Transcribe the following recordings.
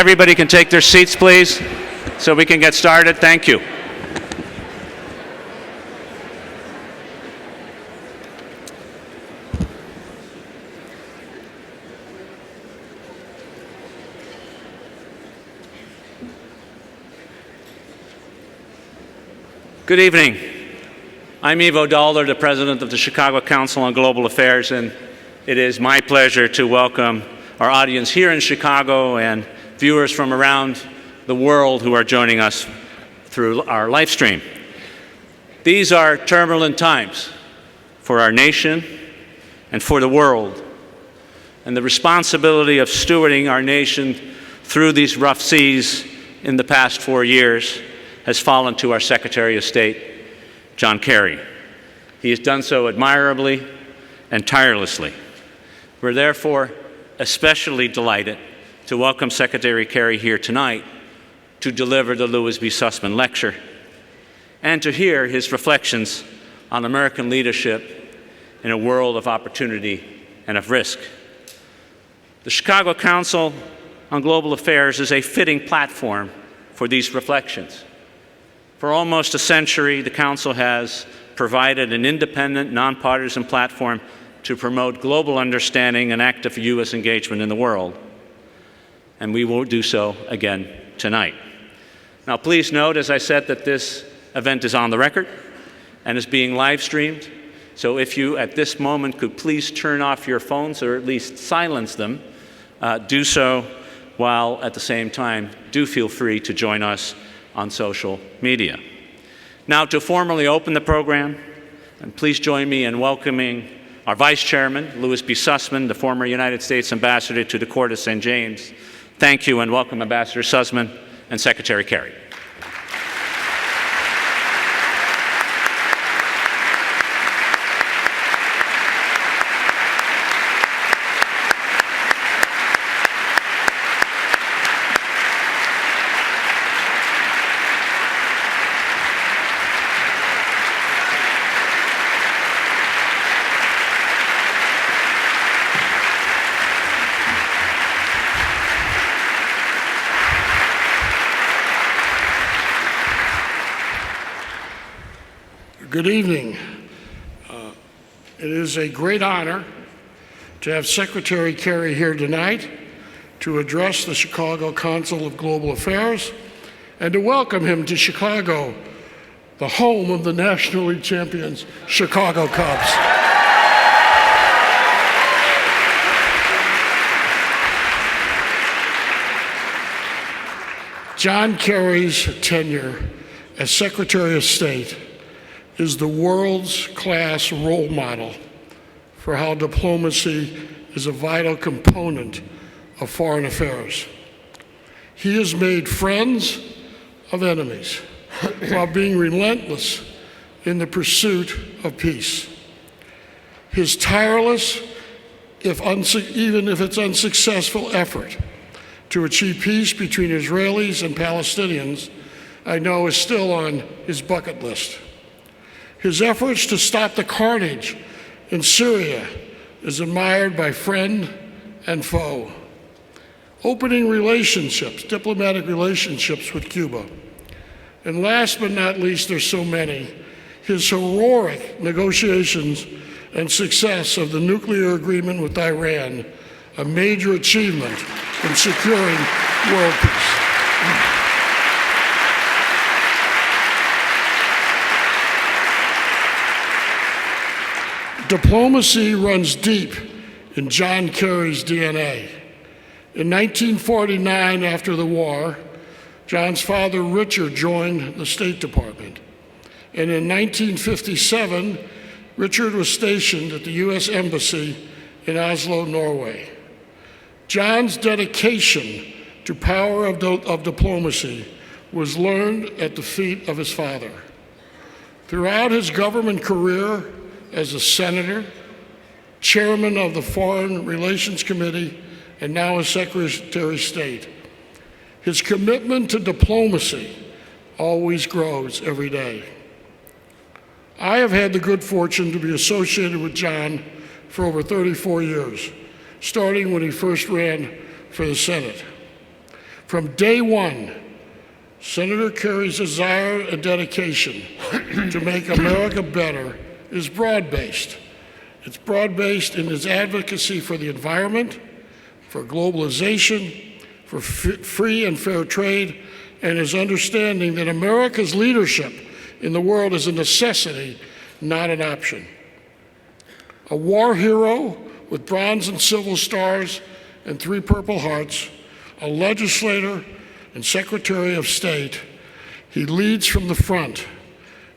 everybody can take their seats, please, so we can get started. Thank you. Good evening. I'm Ivo Dalder, the president of the Chicago Council on Global Affairs, and it is my pleasure to welcome our audience here in Chicago and viewers from around the world who are joining us through our live stream. These are turbulent times for our nation and for the world, and the responsibility of stewarding our nation through these rough seas in the past 4 years has fallen to our Secretary of State, John Kerry. He has done so admirably and tirelessly. We're therefore especially delighted to welcome Secretary Kerry here tonight to deliver the Lewis B. Sussman Lecture and to hear his reflections on American leadership in a world of opportunity and of risk. The Chicago Council on Global Affairs is a fitting platform for these reflections. For almost a century, the Council has provided an independent, nonpartisan platform to promote global understanding and active U.S. engagement in the world. And we will do so again tonight. Now, please note, as I said, that this event is on the record and is being live streamed. So if you, at this moment, could please turn off your phones or at least silence them, do so, while at the same time, do feel free to join us on social media. Now, to formally open the program, and please join me in welcoming our Vice Chairman, Lewis B. Sussman, the former United States Ambassador to the Court of St. James. Thank you, and welcome Ambassador Sussman and Secretary Kerry. Good evening. It is a great honor to have Secretary Kerry here tonight to address the Chicago Council of Global Affairs and to welcome him to Chicago, the home of the National League champions, Chicago Cubs. John Kerry's tenure as Secretary of State is the world's class role model for how diplomacy is a vital component of foreign affairs. He has made friends of enemies while being relentless in the pursuit of peace. His tireless, even if it's unsuccessful, effort to achieve peace between Israelis and Palestinians, I know, is still on his bucket list. His efforts to stop the carnage in Syria is admired by friend and foe. Opening relationships, diplomatic relationships with Cuba. And last but not least, there's so many, his heroic negotiations and success of the nuclear agreement with Iran, a major achievement in securing world peace. Diplomacy runs deep in John Kerry's DNA. In 1949, after the war, John's father, Richard, joined the State Department. And in 1957, Richard was stationed at the U.S. Embassy in Oslo, Norway. John's dedication to power of diplomacy was learned at the feet of his father. Throughout his government career as a senator, chairman of the Foreign Relations Committee, and now as Secretary of State, his commitment to diplomacy always grows every day. I have had the good fortune to be associated with John for over 34 years, starting when he first ran for the Senate. From day one, Senator Kerry's desire and dedication to make America better is broad-based. It's broad-based in his advocacy for the environment, for globalization, for free and fair trade, and his understanding that America's leadership in the world is a necessity, not an option. A war hero with bronze and silver stars and 3 Purple Hearts, a legislator and Secretary of State, he leads from the front.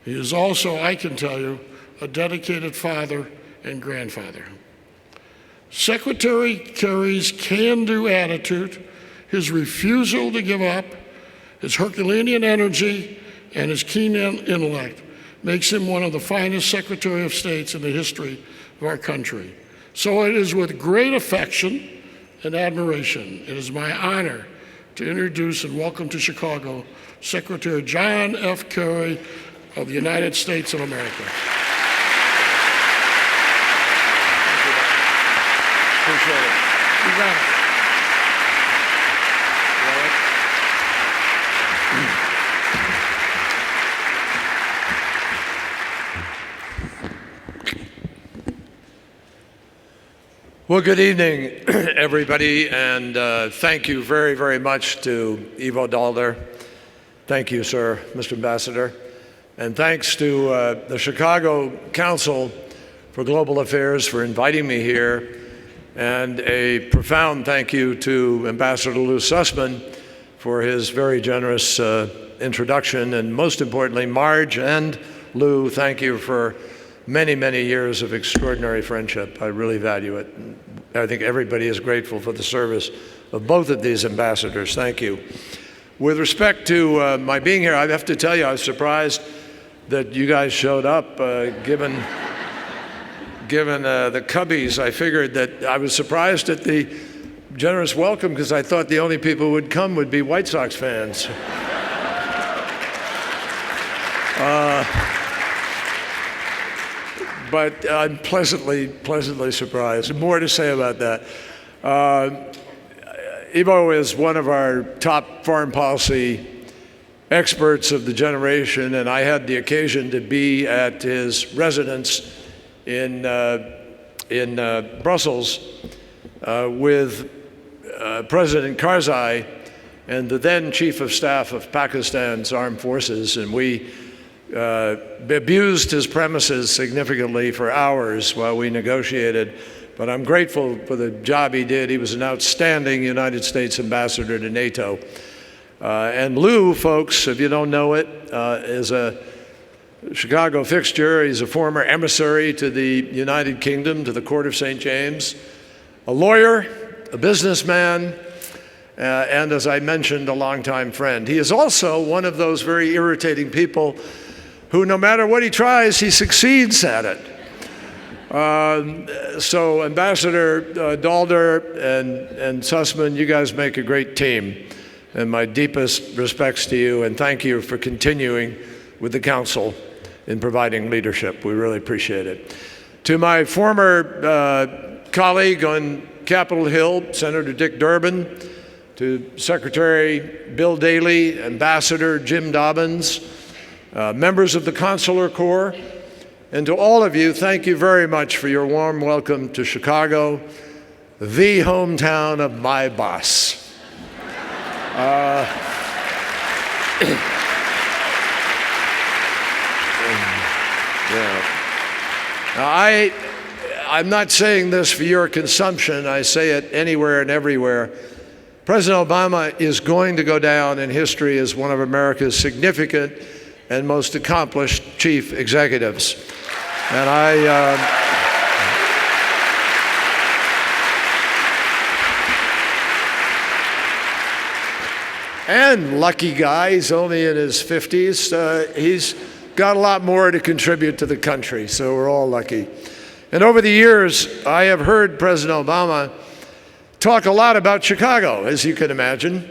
He is also, I can tell you, a dedicated father and grandfather. Secretary Kerry's can-do attitude, his refusal to give up, his Herculean energy, and his keen intellect makes him one of the finest Secretary of States in the history of our country. So it is with great affection and admiration, it is my honor to introduce and welcome to Chicago Secretary John F. Kerry of the United States of America. Appreciate it. You got it. Well, good evening, everybody, and thank you very, very much to Ivo Daalder. Thank you, sir, Mr. Ambassador. And thanks to the Chicago Council for Global Affairs for inviting me here. And a profound thank you to Ambassador Lou Sussman for his very generous introduction. And most importantly, Marge and Lou, thank you for many, many years of extraordinary friendship. I really value it. I think everybody is grateful for the service of both of these ambassadors. Thank you. With respect to my being here, I have to tell you, I was surprised that you guys showed up, given the Cubbies. I figured that I was surprised at the generous welcome because I thought the only people who would come would be White Sox fans. But I'm pleasantly surprised. More to say about that. Ivo is one of our top foreign policy experts of the generation, and I had the occasion to be at his residence in Brussels with President Karzai and the then Chief of Staff of Pakistan's Armed Forces, and we abused his premises significantly for hours while we negotiated, but I'm grateful for the job he did. He was an outstanding United States ambassador to NATO. And Lou, folks, if you don't know it, is a Chicago fixture. He's a former emissary to the United Kingdom, to the Court of St. James, a lawyer, a businessman, and as I mentioned, a longtime friend. He is also one of those very irritating people who, no matter what he tries, he succeeds at it. So Ambassador Daalder and Sussman, you guys make a great team. And my deepest respects to you, and thank you for continuing with the Council in providing leadership. We really appreciate it. To my former colleague on Capitol Hill, Senator Dick Durbin, to Secretary Bill Daley, Ambassador Jim Dobbins, members of the Consular Corps, and to all of you, thank you very much for your warm welcome to Chicago, the hometown of my boss. Now, I'm not saying this for your consumption. I say it anywhere and everywhere. President Obama is going to go down in history as one of America's significant and most accomplished chief executives. And and lucky guy, he's only in his 50s. He's got a lot more to contribute to the country, so we're all lucky. And over the years, I have heard President Obama talk a lot about Chicago, as you can imagine.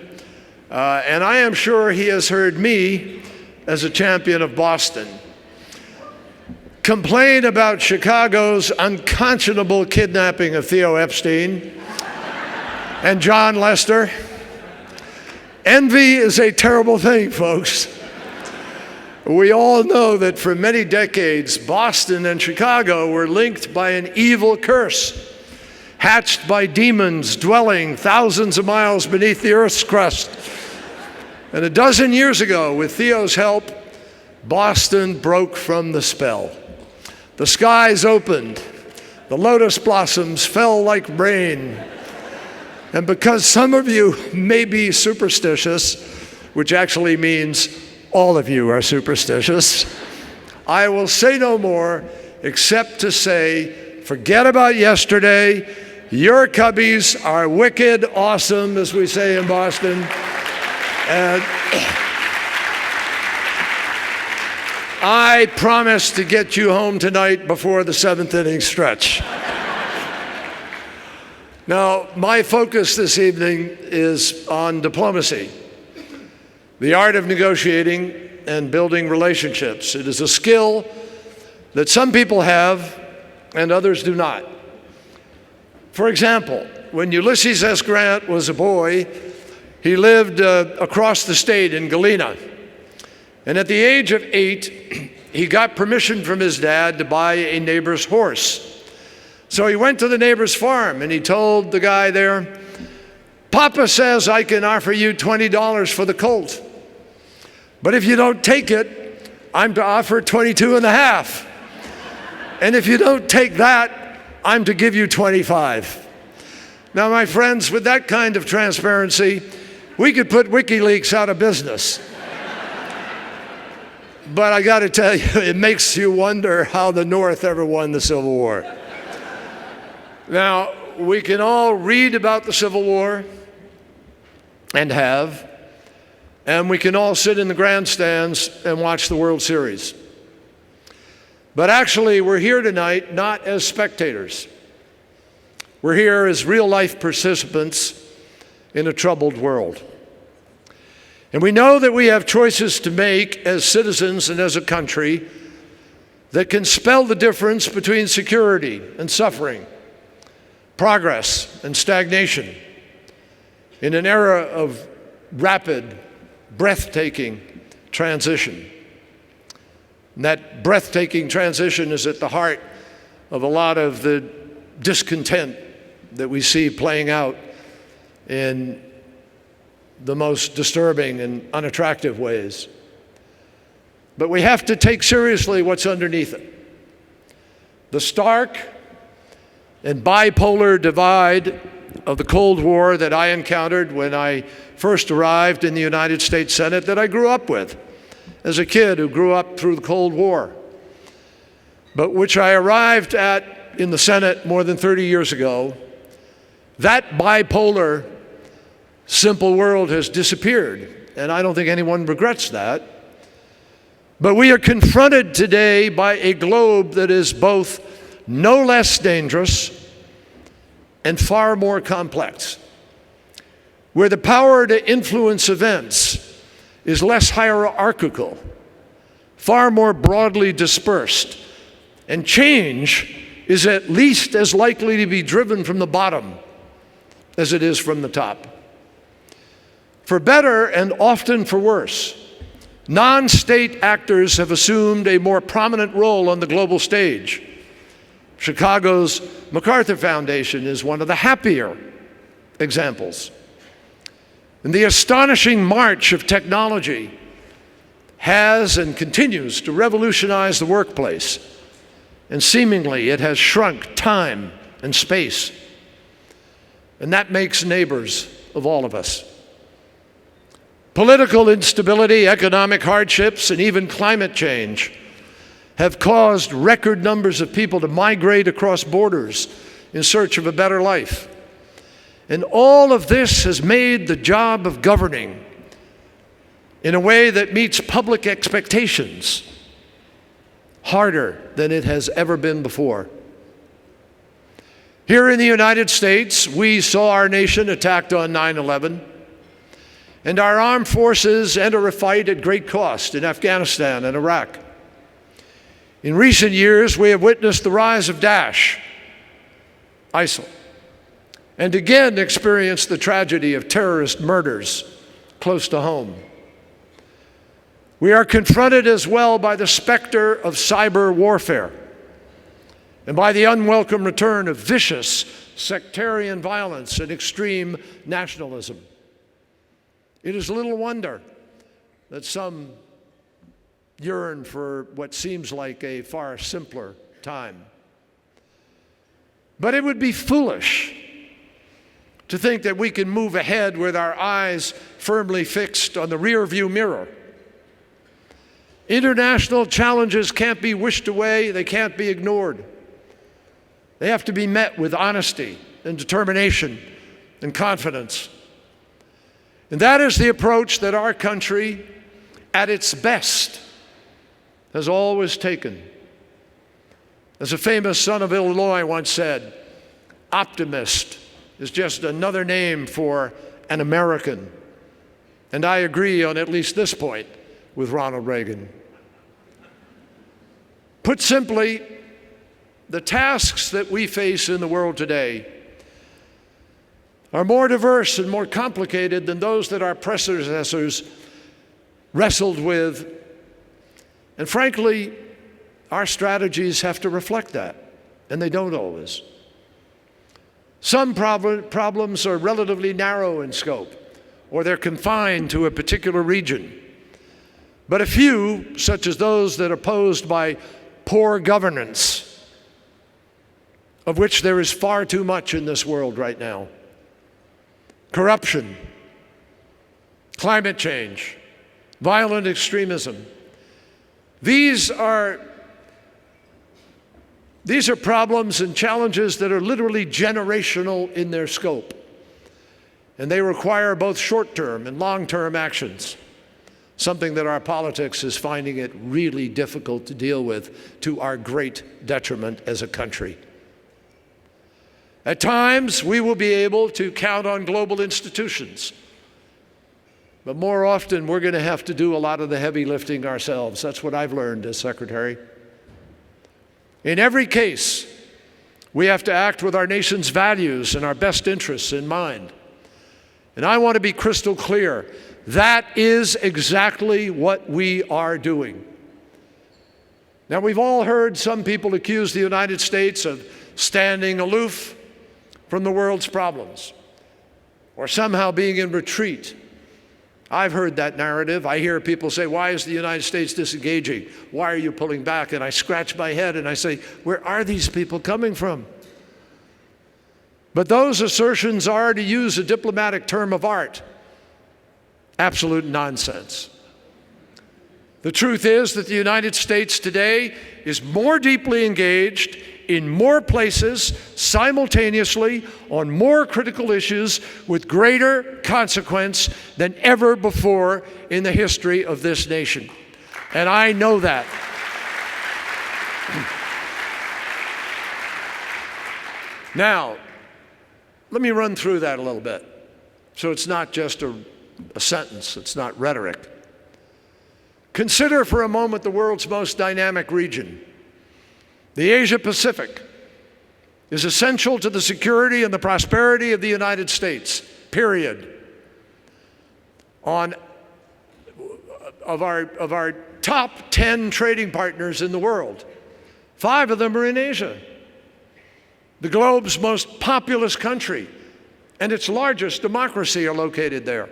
And I am sure he has heard me, as a champion of Boston, complain about Chicago's unconscionable kidnapping of Theo Epstein and John Lester, Envy is a terrible thing, folks. We all know that for many decades, Boston and Chicago were linked by an evil curse, hatched by demons dwelling thousands of miles beneath the Earth's crust. And a dozen years ago, with Theo's help, Boston broke from the spell. The skies opened, the lotus blossoms fell like rain. And because some of you may be superstitious, which actually means all of you are superstitious, I will say no more except to say, forget about yesterday. Your cubbies are wicked awesome, as we say in Boston. And I promise to get you home tonight before the seventh inning stretch. Now, my focus this evening is on diplomacy, the art of negotiating and building relationships. It is a skill that some people have and others do not. For example, when Ulysses S. Grant was a boy, he lived across the state in Galena. And at the age of 8, he got permission from his dad to buy a neighbor's horse. So he went to the neighbor's farm and he told the guy there, "Papa says I can offer you $20 for the colt. But if you don't take it, I'm to offer 22 and a half. And if you don't take that, I'm to give you 25. Now, my friends, with that kind of transparency, we could put WikiLeaks out of business. But I got to tell you, it makes you wonder how the North ever won the Civil War. Now, we can all read about the Civil War, and have, and we can all sit in the grandstands and watch the World Series. But actually, we're here tonight not as spectators. We're here as real-life participants in a troubled world. And we know that we have choices to make as citizens and as a country that can spell the difference between security and suffering, progress and stagnation, in an era of rapid, breathtaking transition. And that breathtaking transition is at the heart of a lot of the discontent that we see playing out in the most disturbing and unattractive ways. But we have to take seriously what's underneath it. The stark and bipolar divide of the Cold War that I encountered when I first arrived in the United States Senate, that I grew up with as a kid who grew up through the Cold War, but which I arrived at in the Senate more than 30 years ago. That bipolar, simple world has disappeared, and I don't think anyone regrets that. But we are confronted today by a globe that is both no less dangerous and far more complex, where the power to influence events is less hierarchical, far more broadly dispersed, and change is at least as likely to be driven from the bottom as it is from the top. For better and often for worse, non-state actors have assumed a more prominent role on the global stage. Chicago's MacArthur Foundation is one of the happier examples. And the astonishing march of technology has and continues to revolutionize the workplace, and seemingly it has shrunk time and space. And that makes neighbors of all of us. Political instability, economic hardships, and even climate change have caused record numbers of people to migrate across borders in search of a better life. And all of this has made the job of governing in a way that meets public expectations harder than it has ever been before. Here in the United States, we saw our nation attacked on 9/11, and our armed forces enter a fight at great cost in Afghanistan and Iraq. In recent years, we have witnessed the rise of Daesh, ISIL, and again experienced the tragedy of terrorist murders close to home. We are confronted as well by the specter of cyber warfare and by the unwelcome return of vicious sectarian violence and extreme nationalism. It is little wonder that some yearn for what seems like a far simpler time. But it would be foolish to think that we can move ahead with our eyes firmly fixed on the rearview mirror. International challenges can't be wished away, they can't be ignored. They have to be met with honesty and determination and confidence. And that is the approach that our country, at its best, has always taken. As a famous son of Illinois once said, optimist is just another name for an American. And I agree on at least this point with Ronald Reagan. Put simply, the tasks that we face in the world today are more diverse and more complicated than those that our predecessors wrestled with. And frankly, our strategies have to reflect that, and they don't always. Some problems are relatively narrow in scope, or they're confined to a particular region. But a few, such as those that are posed by poor governance, of which there is far too much in this world right now, corruption, climate change, violent extremism. These are problems and challenges that are literally generational in their scope. And they require both short-term and long-term actions, something that our politics is finding it really difficult to deal with, to our great detriment as a country. At times, we will be able to count on global institutions. But more often, we're going to have to do a lot of the heavy lifting ourselves. That's what I've learned as Secretary. In every case, we have to act with our nation's values and our best interests in mind. And I want to be crystal clear. That is exactly what we are doing. Now, we've all heard some people accuse the United States of standing aloof from the world's problems, or somehow being in retreat. I've heard that narrative. I hear people say, why is the United States disengaging? Why are you pulling back? And I scratch my head and I say, where are these people coming from? But those assertions are, to use a diplomatic term of art, absolute nonsense. The truth is that the United States today is more deeply engaged in more places simultaneously on more critical issues with greater consequence than ever before in the history of this nation. And I know that. Now, let me run through that a little bit, so it's not just a sentence, it's not rhetoric. Consider for a moment the world's most dynamic region. The Asia Pacific is essential to the security and the prosperity of the United States, period. Of our top 10 trading partners in the world, 5 of them are in Asia. The globe's most populous country and its largest democracy are located there.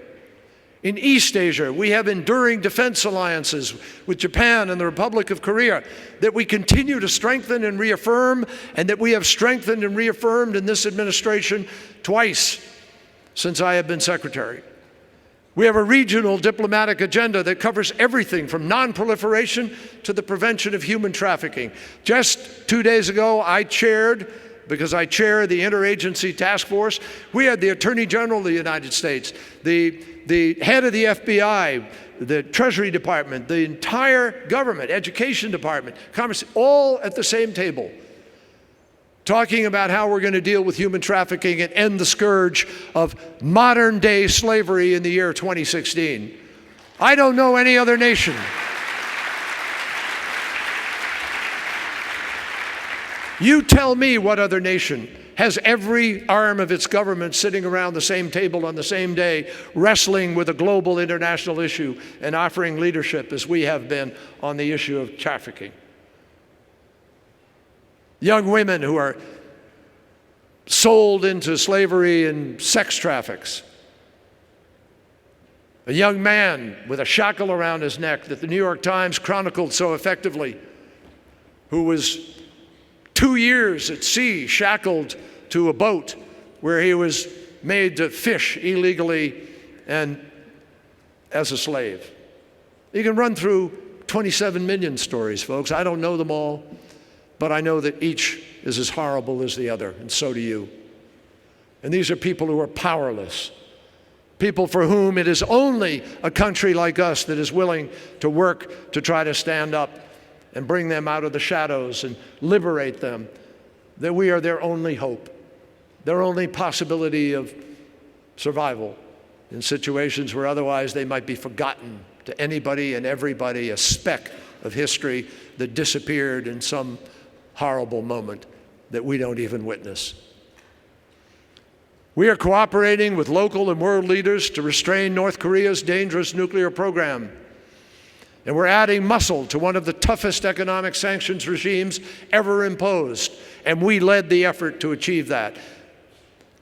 In East Asia, we have enduring defense alliances with Japan and the Republic of Korea that we continue to strengthen and reaffirm, and that we have strengthened and reaffirmed in this administration twice since I have been Secretary. We have a regional diplomatic agenda that covers everything from non-proliferation to the prevention of human trafficking. Just 2 days ago, I chaired, because I chair the interagency task force, we had the Attorney General of the United States, the head of the FBI, the Treasury Department, the entire government, Education Department, Commerce, all at the same table, talking about how we're going to deal with human trafficking and end the scourge of modern-day slavery in the year 2016. I don't know any other nation. You tell me what other nation has every arm of its government sitting around the same table on the same day, wrestling with a global international issue and offering leadership as we have been on the issue of trafficking. Young women who are sold into slavery and sex traffics. A young man with a shackle around his neck that the New York Times chronicled so effectively, who was 2 years at sea, shackled to a boat where he was made to fish illegally and as a slave. You can run through 27 million stories, folks. I don't know them all, but I know that each is as horrible as the other, and so do you. And these are people who are powerless, people for whom it is only a country like us that is willing to work to try to stand up and bring them out of the shadows and liberate them, that we are their only hope, their only possibility of survival in situations where otherwise they might be forgotten to anybody and everybody, a speck of history that disappeared in some horrible moment that we don't even witness. We are cooperating with local and world leaders to restrain North Korea's dangerous nuclear program. And we're adding muscle to one of the toughest economic sanctions regimes ever imposed. And we led the effort to achieve that.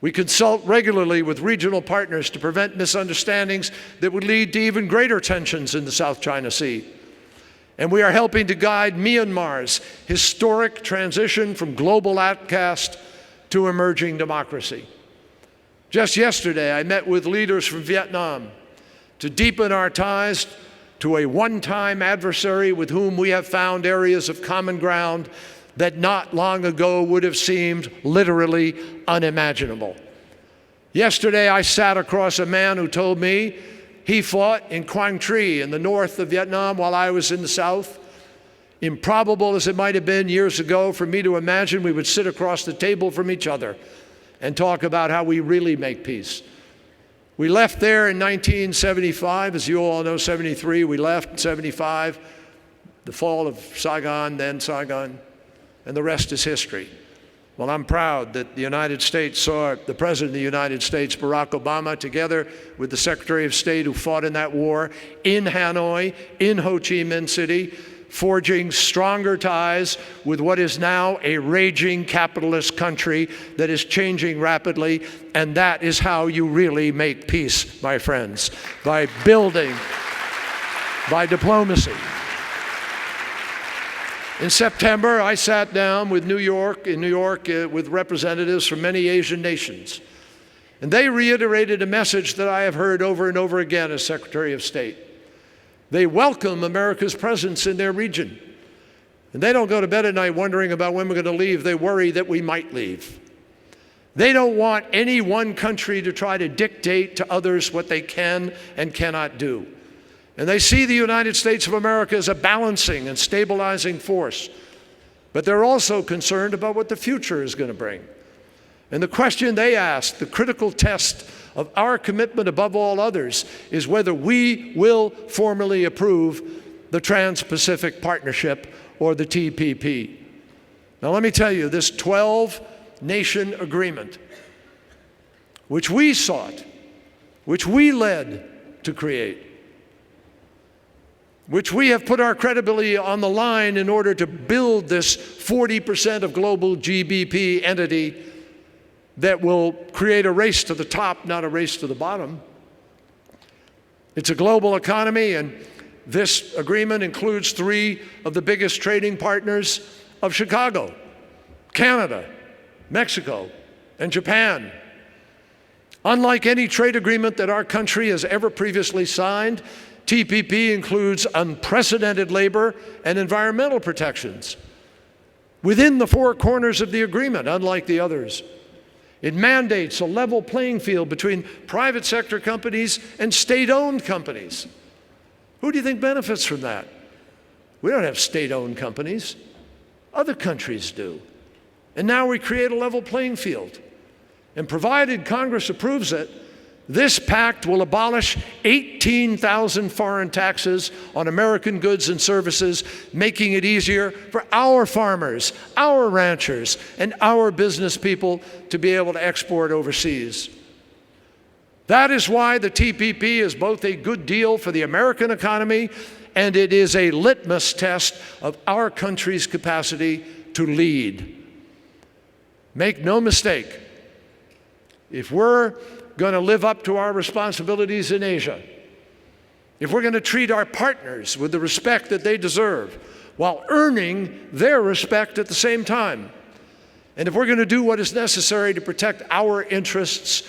We consult regularly with regional partners to prevent misunderstandings that would lead to even greater tensions in the South China Sea. And we are helping to guide Myanmar's historic transition from global outcast to emerging democracy. Just yesterday, I met with leaders from Vietnam to deepen our ties to a one-time adversary with whom we have found areas of common ground that not long ago would have seemed literally unimaginable. Yesterday, I sat across a man who told me he fought in Quang Tri in the north of Vietnam while I was in the south. Improbable as it might have been years ago for me to imagine we would sit across the table from each other and talk about how we really make peace. We left there in 1975, as you all know, 73, we left in 75, the fall of Saigon, then Saigon, and the rest is history. Well, I'm proud that the United States saw the President of the United States, Barack Obama, together with the Secretary of State who fought in that war, in Hanoi, in Ho Chi Minh City, forging stronger ties with what is now a raging capitalist country that is changing rapidly, and that is how you really make peace, my friends, by building, by diplomacy. In September, I sat down in New York with representatives from many Asian nations, and they reiterated a message that I have heard over and over again as Secretary of State. They welcome America's presence in their region. And they don't go to bed at night wondering about when we're going to leave. They worry that we might leave. They don't want any one country to try to dictate to others what they can and cannot do. And they see the United States of America as a balancing and stabilizing force. But they're also concerned about what the future is going to bring. And the question they ask, the critical test of our commitment above all others, is whether we will formally approve the Trans-Pacific Partnership, or the TPP. Now let me tell you, this 12-nation agreement, which we sought, which we led to create, which we have put our credibility on the line in order to build this 40% of global GDP entity that will create a race to the top, not a race to the bottom. It's a global economy, and this agreement includes 3 of the biggest trading partners of Chicago: Canada, Mexico, and Japan. Unlike any trade agreement that our country has ever previously signed, TPP includes unprecedented labor and environmental protections within the 4 corners of the agreement, unlike the others. It mandates a level playing field between private sector companies and state-owned companies. Who do you think benefits from that? We don't have state-owned companies. Other countries do. And now we create a level playing field. And provided Congress approves it, This pact will abolish 18,000 foreign taxes on American goods and services, making it easier for our farmers, our ranchers, and our business people to be able to export overseas. That is why the TPP is both a good deal for the American economy and it is a litmus test of our country's capacity to lead. Make no mistake, if we're going to live up to our responsibilities in Asia, if we're going to treat our partners with the respect that they deserve while earning their respect at the same time, and if we're going to do what is necessary to protect our interests,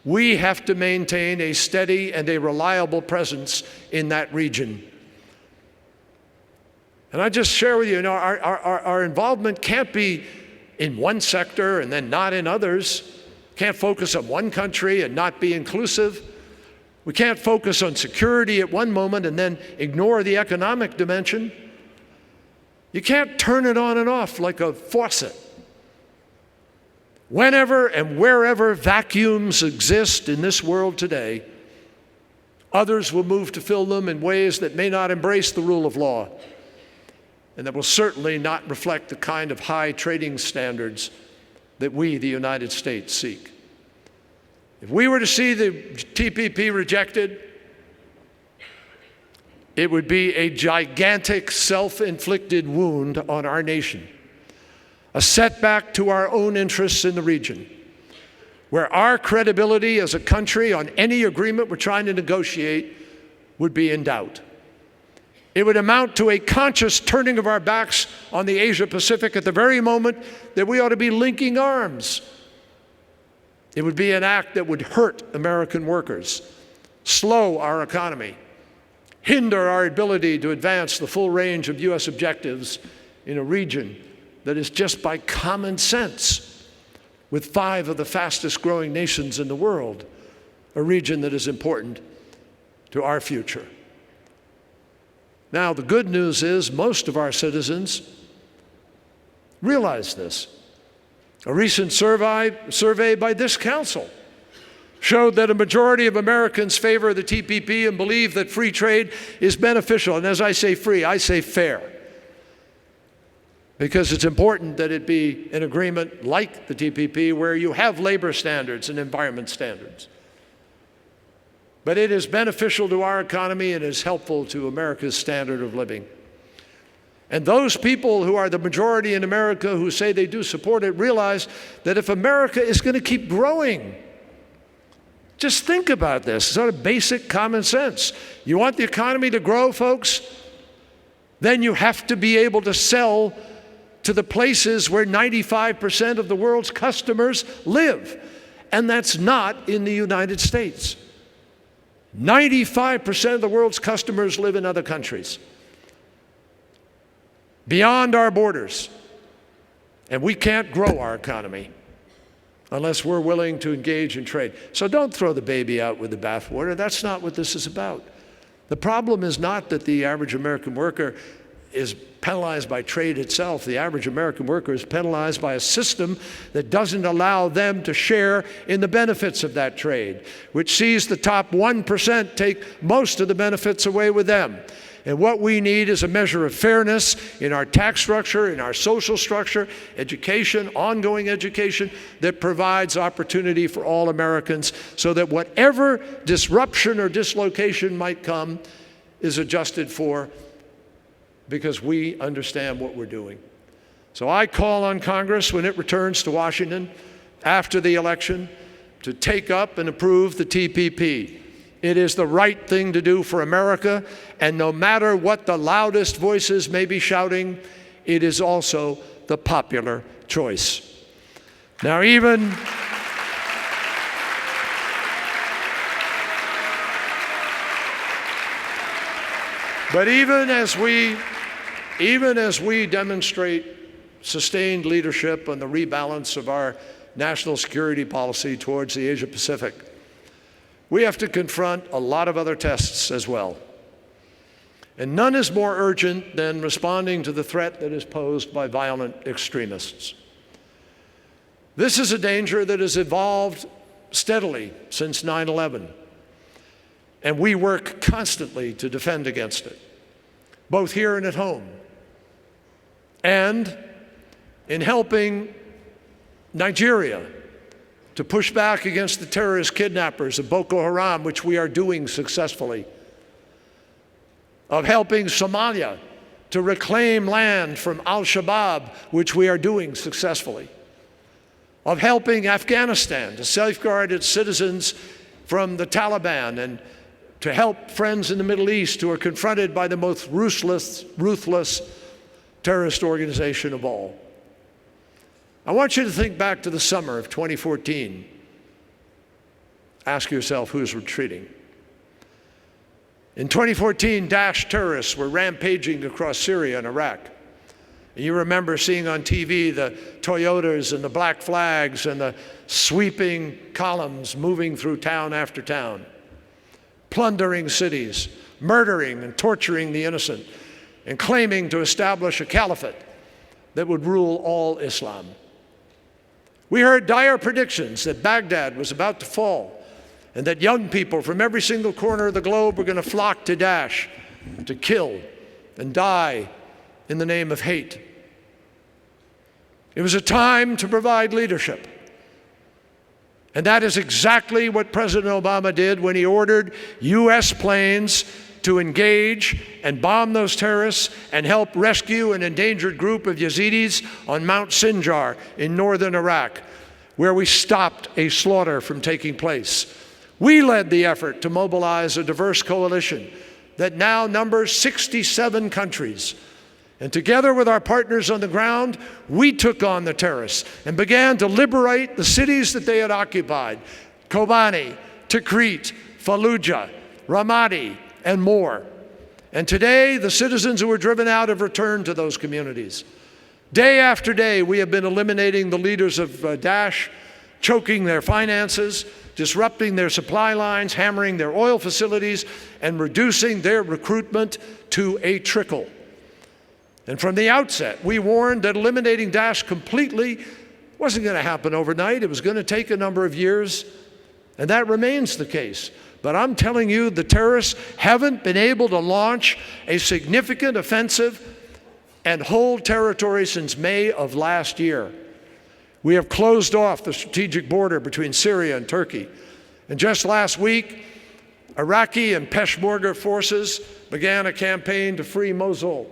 we have to maintain a steady and a reliable presence in that region. And I just share with you, our involvement can't be in one sector and then not in others. Can't focus on one country and not be inclusive. We can't focus on security at one moment and then ignore the economic dimension. You can't turn it on and off like a faucet. Whenever and wherever vacuums exist in this world today, others will move to fill them in ways that may not embrace the rule of law and that will certainly not reflect the kind of high trading standards that we, the United States, seek. If we were to see the TPP rejected, it would be a gigantic self-inflicted wound on our nation, a setback to our own interests in the region, where our credibility as a country on any agreement we're trying to negotiate would be in doubt. It would amount to a conscious turning of our backs on the Asia-Pacific at the very moment that we ought to be linking arms. It would be an act that would hurt American workers, slow our economy, hinder our ability to advance the full range of U.S. objectives in a region that is just by common sense, with 5 of the fastest growing nations in the world, a region that is important to our future. Now, the good news is most of our citizens realize this. A recent survey by this council showed that a majority of Americans favor the TPP and believe that free trade is beneficial. And as I say free, I say fair, because it's important that it be an agreement like the TPP where you have labor standards and environment standards. But it is beneficial to our economy and is helpful to America's standard of living. And those people who are the majority in America who say they do support it realize that if America is going to keep growing, just think about this, sort of basic common sense. You want the economy to grow, folks? Then you have to be able to sell to the places where 95% of the world's customers live. And that's not in the United States. 95% of the world's customers live in other countries, beyond our borders. And we can't grow our economy unless we're willing to engage in trade. So don't throw the baby out with the bathwater. That's not what this is about. The problem is not that the average American worker is penalized by trade itself. The average American worker is penalized by a system that doesn't allow them to share in the benefits of that trade, which sees the top 1% take most of the benefits away with them. And what we need is a measure of fairness in our tax structure, in our social structure, education, ongoing education, that provides opportunity for all Americans so that whatever disruption or dislocation might come is adjusted for because we understand what we're doing. So I call on Congress when it returns to Washington after the election to take up and approve the TPP. It is the right thing to do for America, and no matter what the loudest voices may be shouting, it is also the popular choice. Now, even as we demonstrate sustained leadership on the rebalance of our national security policy towards the Asia-Pacific, we have to confront a lot of other tests as well. And none is more urgent than responding to the threat that is posed by violent extremists. This is a danger that has evolved steadily since 9/11, and we work constantly to defend against it, both here and at home, and in helping Nigeria to push back against the terrorist kidnappers of Boko Haram, which we are doing successfully, of helping Somalia to reclaim land from al-Shabaab, which we are doing successfully, of helping Afghanistan to safeguard its citizens from the Taliban, and to help friends in the Middle East who are confronted by the most ruthless terrorist organization of all. I want you to think back to the summer of 2014. Ask yourself, who's retreating? In 2014, Daesh terrorists were rampaging across Syria and Iraq. And you remember seeing on TV the Toyotas and the black flags and the sweeping columns moving through town after town, plundering cities, murdering and torturing the innocent, and claiming to establish a caliphate that would rule all Islam. We heard dire predictions that Baghdad was about to fall, and that young people from every single corner of the globe were going to flock to Daesh to kill and die in the name of hate. It was a time to provide leadership. And that is exactly what President Obama did when he ordered U.S. planes to engage and bomb those terrorists and help rescue an endangered group of Yazidis on Mount Sinjar in northern Iraq, where we stopped a slaughter from taking place. We led the effort to mobilize a diverse coalition that now numbers 67 countries. And together with our partners on the ground, we took on the terrorists and began to liberate the cities that they had occupied: Kobani, Tikrit, Fallujah, Ramadi, and more. And today, the citizens who were driven out have returned to those communities. Day after day, we have been eliminating the leaders of Daesh, choking their finances, disrupting their supply lines, hammering their oil facilities, and reducing their recruitment to a trickle. And from the outset, we warned that eliminating Daesh completely wasn't going to happen overnight. It was going to take a number of years, and that remains the case. But I'm telling you, the terrorists haven't been able to launch a significant offensive and hold territory since May of last year. We have closed off the strategic border between Syria and Turkey. And just last week, Iraqi and Peshmerga forces began a campaign to free Mosul,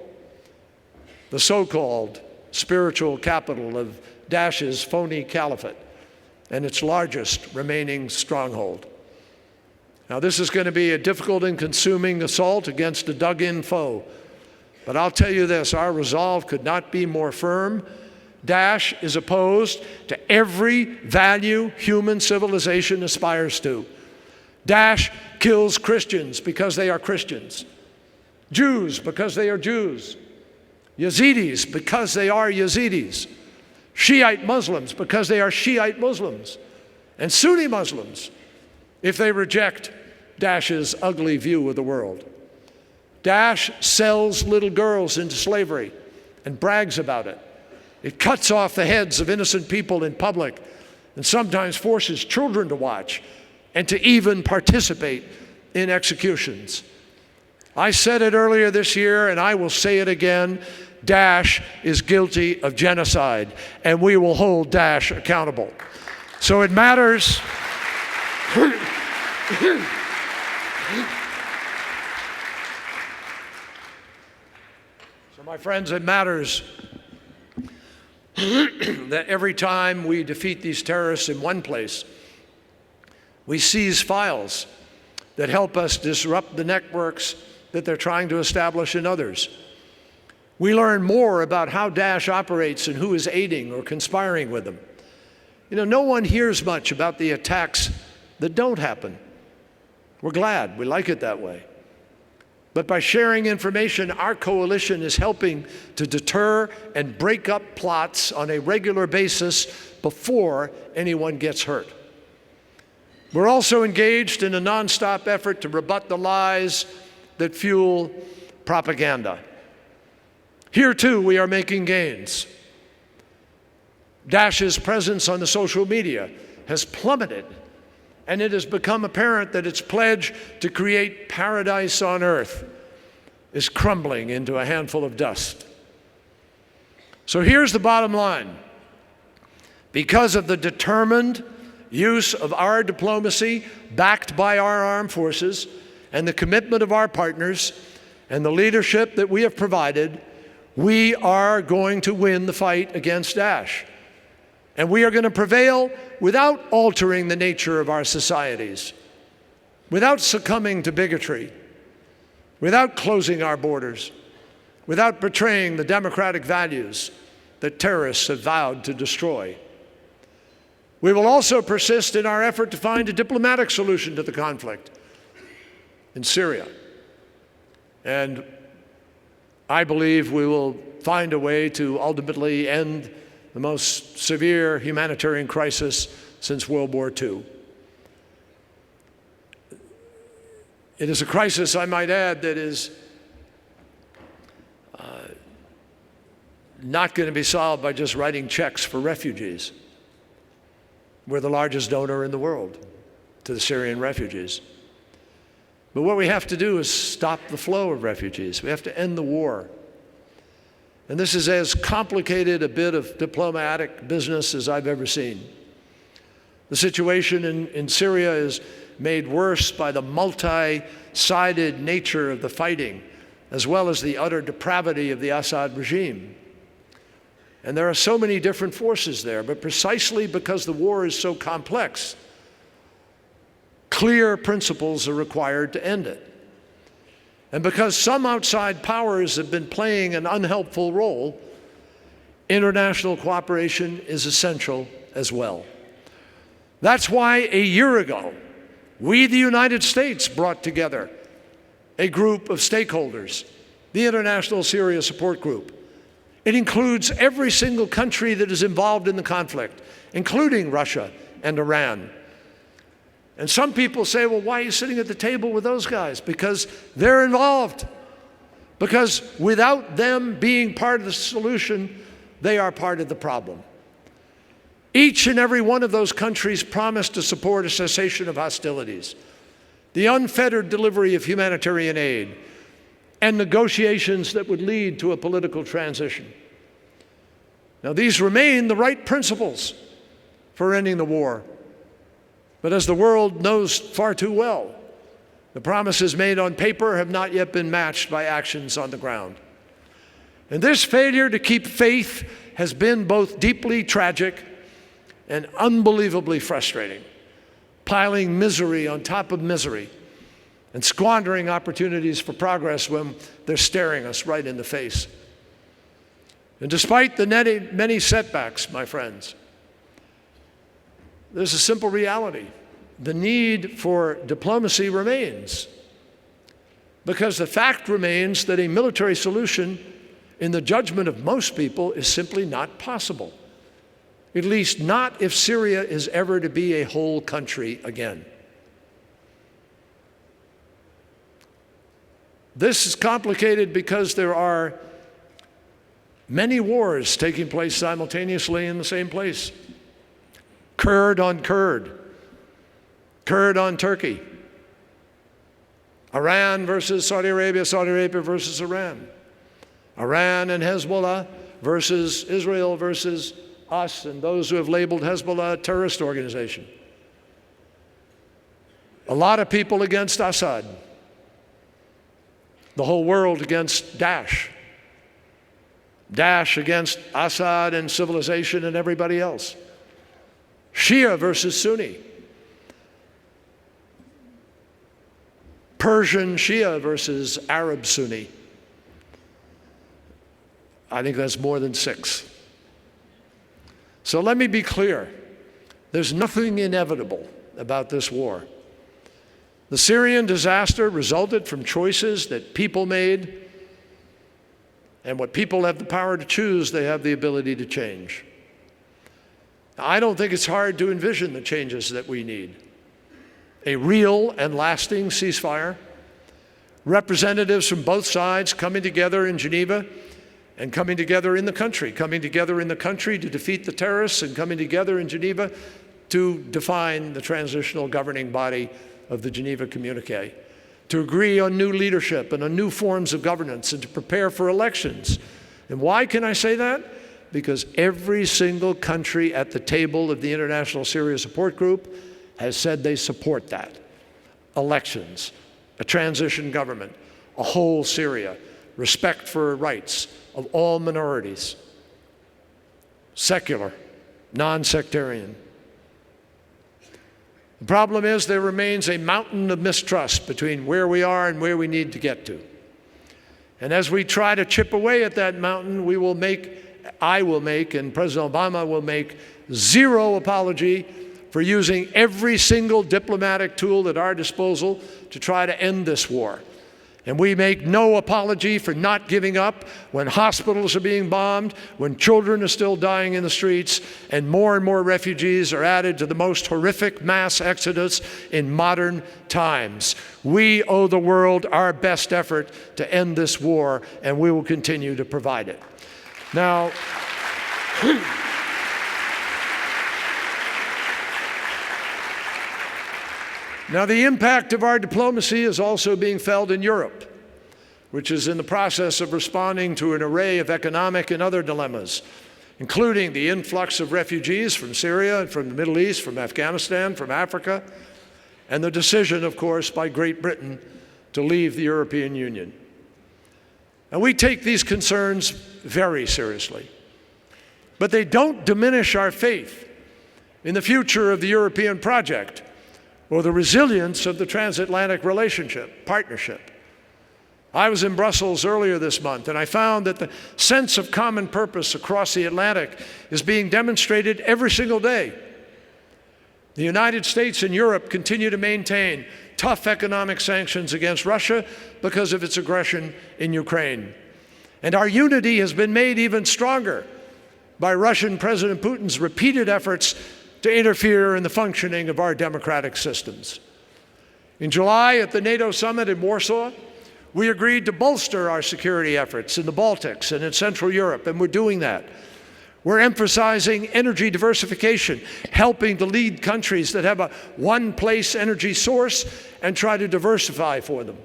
the so-called spiritual capital of Daesh's phony caliphate and its largest remaining stronghold. Now, this is going to be a difficult and consuming assault against a dug-in foe. But I'll tell you this, our resolve could not be more firm. Daesh is opposed to every value human civilization aspires to. Daesh kills Christians because they are Christians, Jews because they are Jews, Yazidis because they are Yazidis, Shiite Muslims because they are Shiite Muslims, and Sunni Muslims if they reject Daesh's ugly view of the world. Daesh sells little girls into slavery and brags about it. It cuts off the heads of innocent people in public and sometimes forces children to watch and to even participate in executions. I said it earlier this year, and I will say it again. Daesh is guilty of genocide, and we will hold Daesh accountable. So it matters. So my friends, it matters that every time we defeat these terrorists in one place, we seize files that help us disrupt the networks that they're trying to establish in others. We learn more about how Daesh operates and who is aiding or conspiring with them. You know, no one hears much about the attacks that don't happen. We're glad. We like it that way. But by sharing information, our coalition is helping to deter and break up plots on a regular basis before anyone gets hurt. We're also engaged in a nonstop effort to rebut the lies that fuel propaganda. Here, too, we are making gains. Daesh's presence on the social media has plummeted and it has become apparent that its pledge to create paradise on earth is crumbling into a handful of dust. So here's the bottom line. Because of the determined use of our diplomacy, backed by our armed forces, and the commitment of our partners, and the leadership that we have provided, we are going to win the fight against Daesh. And we are going to prevail without altering the nature of our societies, without succumbing to bigotry, without closing our borders, without betraying the democratic values that terrorists have vowed to destroy. We will also persist in our effort to find a diplomatic solution to the conflict in Syria. And I believe we will find a way to ultimately end the most severe humanitarian crisis since World War II. It is a crisis, I might add, that is not going to be solved by just writing checks for refugees. We're the largest donor in the world to the Syrian refugees. But what we have to do is stop the flow of refugees. We have to end the war. And this is as complicated a bit of diplomatic business as I've ever seen. The situation in Syria is made worse by the multi-sided nature of the fighting, as well as the utter depravity of the Assad regime. And there are so many different forces there, but precisely because the war is so complex, clear principles are required to end it. And because some outside powers have been playing an unhelpful role, international cooperation is essential as well. That's why a year ago, we, the United States, brought together a group of stakeholders, the International Syria Support Group. It includes every single country that is involved in the conflict, including Russia and Iran. And some people say, well, why are you sitting at the table with those guys? Because they're involved. Because without them being part of the solution, they are part of the problem. Each and every one of those countries promised to support a cessation of hostilities, the unfettered delivery of humanitarian aid, and negotiations that would lead to a political transition. Now, these remain the right principles for ending the war. But as the world knows far too well, the promises made on paper have not yet been matched by actions on the ground. And this failure to keep faith has been both deeply tragic and unbelievably frustrating, piling misery on top of misery and squandering opportunities for progress when they're staring us right in the face. And despite the many setbacks, my friends, there's a simple reality. The need for diplomacy remains, because the fact remains that a military solution, in the judgment of most people, is simply not possible. At least not if Syria is ever to be a whole country again. This is complicated because there are many wars taking place simultaneously in the same place. Kurd on Kurd, Kurd on Turkey, Iran versus Saudi Arabia versus Iran, Iran and Hezbollah versus Israel versus us and those who have labeled Hezbollah a terrorist organization. A lot of people against Assad. The whole world against Daesh. Daesh against Assad and civilization and everybody else. Shia versus Sunni. Persian Shia versus Arab Sunni. I think that's more than 6. So let me be clear. There's nothing inevitable about this war. The Syrian disaster resulted from choices that people made, and what people have the power to choose, they have the ability to change. Now, I don't think it's hard to envision the changes that we need. A real and lasting ceasefire, representatives from both sides coming together in Geneva and coming together in the country to defeat the terrorists, and coming together in Geneva to define the transitional governing body of the Geneva Communique, to agree on new leadership and on new forms of governance, and to prepare for elections. And why can I say that? Because every single country at the table of the International Syria Support Group has said they support that. Elections, a transition government, a whole Syria, respect for rights of all minorities, secular, non-sectarian. The problem is there remains a mountain of mistrust between where we are and where we need to get to. And as we try to chip away at that mountain, I will make, and President Obama will make, zero apology for using every single diplomatic tool at our disposal to try to end this war. And we make no apology for not giving up when hospitals are being bombed, when children are still dying in the streets, and more refugees are added to the most horrific mass exodus in modern times. We owe the world our best effort to end this war, and we will continue to provide it. Now, the impact of our diplomacy is also being felt in Europe, which is in the process of responding to an array of economic and other dilemmas, including the influx of refugees from Syria and from the Middle East, from Afghanistan, from Africa, and the decision, of course, by Great Britain to leave the European Union. And we take these concerns very seriously, but they don't diminish our faith in the future of the European project or the resilience of the transatlantic partnership. I was in Brussels earlier this month, and I found that the sense of common purpose across the Atlantic is being demonstrated every single day. The United States and Europe continue to maintain tough economic sanctions against Russia because of its aggression in Ukraine. And our unity has been made even stronger by Russian President Putin's repeated efforts to interfere in the functioning of our democratic systems. In July, at the NATO summit in Warsaw, we agreed to bolster our security efforts in the Baltics and in Central Europe, and we're doing that. We're emphasizing energy diversification, helping to lead countries that have a one-place energy source and try to diversify for them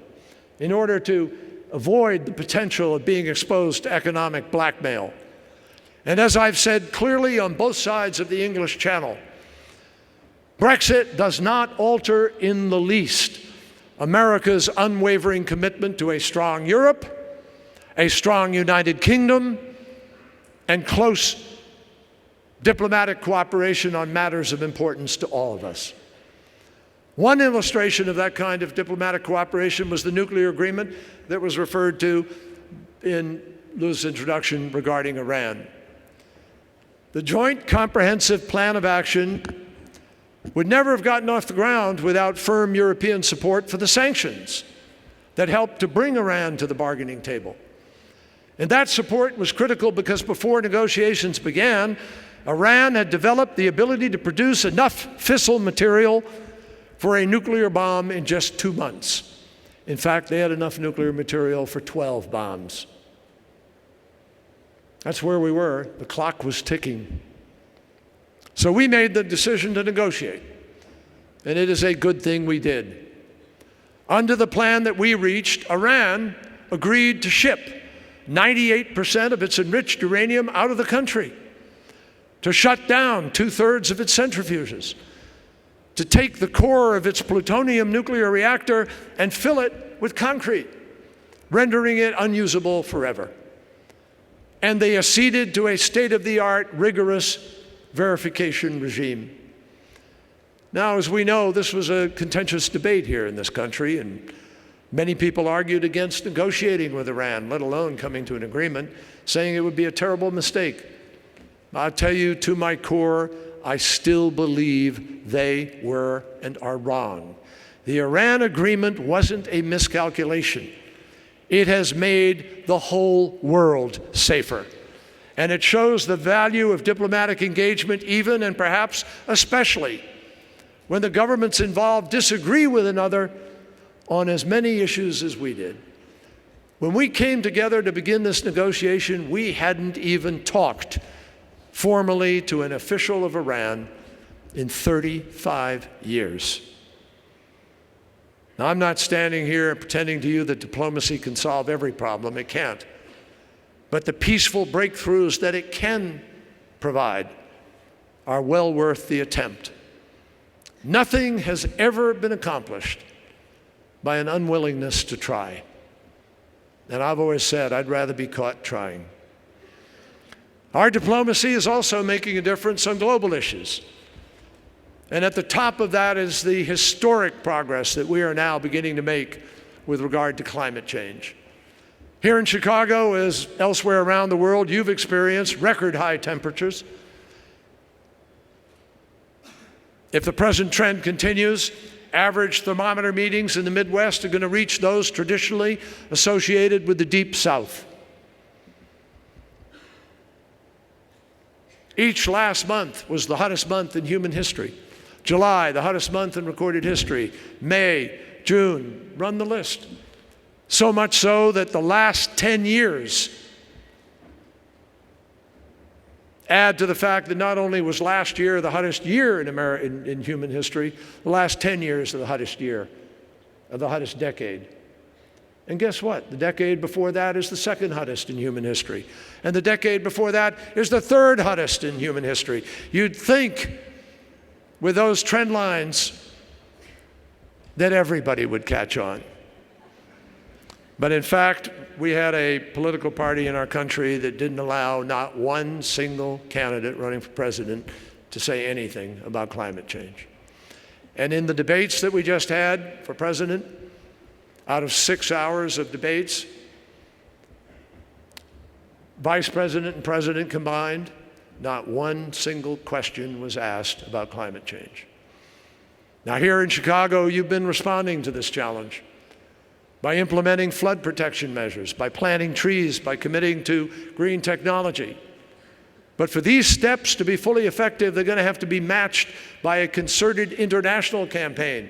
in order to avoid the potential of being exposed to economic blackmail. And as I've said clearly on both sides of the English Channel, Brexit does not alter in the least America's unwavering commitment to a strong Europe, a strong United Kingdom, and close diplomatic cooperation on matters of importance to all of us. One illustration of that kind of diplomatic cooperation was the nuclear agreement that was referred to in Lou's introduction regarding Iran. The Joint Comprehensive Plan of Action would never have gotten off the ground without firm European support for the sanctions that helped to bring Iran to the bargaining table. And that support was critical because before negotiations began, Iran had developed the ability to produce enough fissile material for a nuclear bomb in just 2 months. In fact, they had enough nuclear material for 12 bombs. That's where we were. The clock was ticking. So we made the decision to negotiate, and it is a good thing we did. Under the plan that we reached, Iran agreed to ship 98% of its enriched uranium out of the country, to shut down 2/3 of its centrifuges, to take the core of its plutonium nuclear reactor and fill it with concrete, rendering it unusable forever. And they acceded to a state-of-the-art, rigorous verification regime. Now, as we know, this was a contentious debate here in this country, and many people argued against negotiating with Iran, let alone coming to an agreement, saying it would be a terrible mistake. I'll tell you, to my core, I still believe they were and are wrong. The Iran agreement wasn't a miscalculation. It has made the whole world safer. And it shows the value of diplomatic engagement, even and perhaps especially when the governments involved disagree with another on as many issues as we did. When we came together to begin this negotiation, we hadn't even talked formally to an official of Iran in 35 years. Now, I'm not standing here pretending to you that diplomacy can solve every problem. It can't. But the peaceful breakthroughs that it can provide are well worth the attempt. Nothing has ever been accomplished by an unwillingness to try. And I've always said I'd rather be caught trying. Our diplomacy is also making a difference on global issues. And at the top of that is the historic progress that we are now beginning to make with regard to climate change. Here in Chicago, as elsewhere around the world, you've experienced record high temperatures. If the present trend continues, average thermometer readings in the Midwest are going to reach those traditionally associated with the Deep South. Each last month was the hottest month in human history. July, the hottest month in recorded history. May, June, run the list. So much so that the last 10 years add to the fact that not only was last year the hottest year in human history, the last 10 years are the hottest year, of the hottest decade. And guess what? The decade before that is the second hottest in human history. And the decade before that is the third hottest in human history. You'd think with those trend lines that everybody would catch on. But in fact, we had a political party in our country that didn't allow not one single candidate running for president to say anything about climate change. And in the debates that we just had for president, out of 6 hours of debates, vice president and president combined, not one single question was asked about climate change. Now, here in Chicago, you've been responding to this challenge by implementing flood protection measures, by planting trees, by committing to green technology. But for these steps to be fully effective, they're going to have to be matched by a concerted international campaign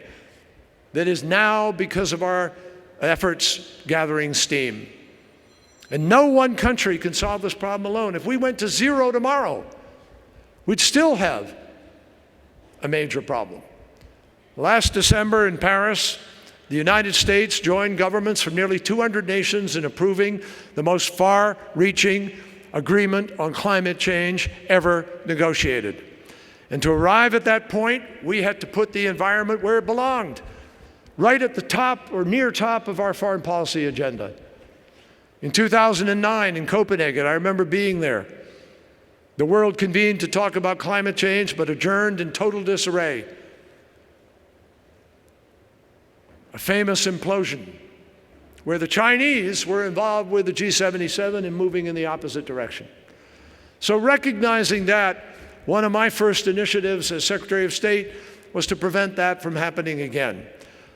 that is now, because of our efforts, gathering steam. And no one country can solve this problem alone. If we went to zero tomorrow, we'd still have a major problem. Last December in Paris, the United States joined governments from nearly 200 nations in approving the most far-reaching agreement on climate change ever negotiated. And to arrive at that point, we had to put the environment where it belonged, right at the top or near top of our foreign policy agenda. In 2009 in Copenhagen, I remember being there. The world convened to talk about climate change, but adjourned in total disarray. A famous implosion where the Chinese were involved with the G77 and moving in the opposite direction. So recognizing that, one of my first initiatives as Secretary of State was to prevent that from happening again.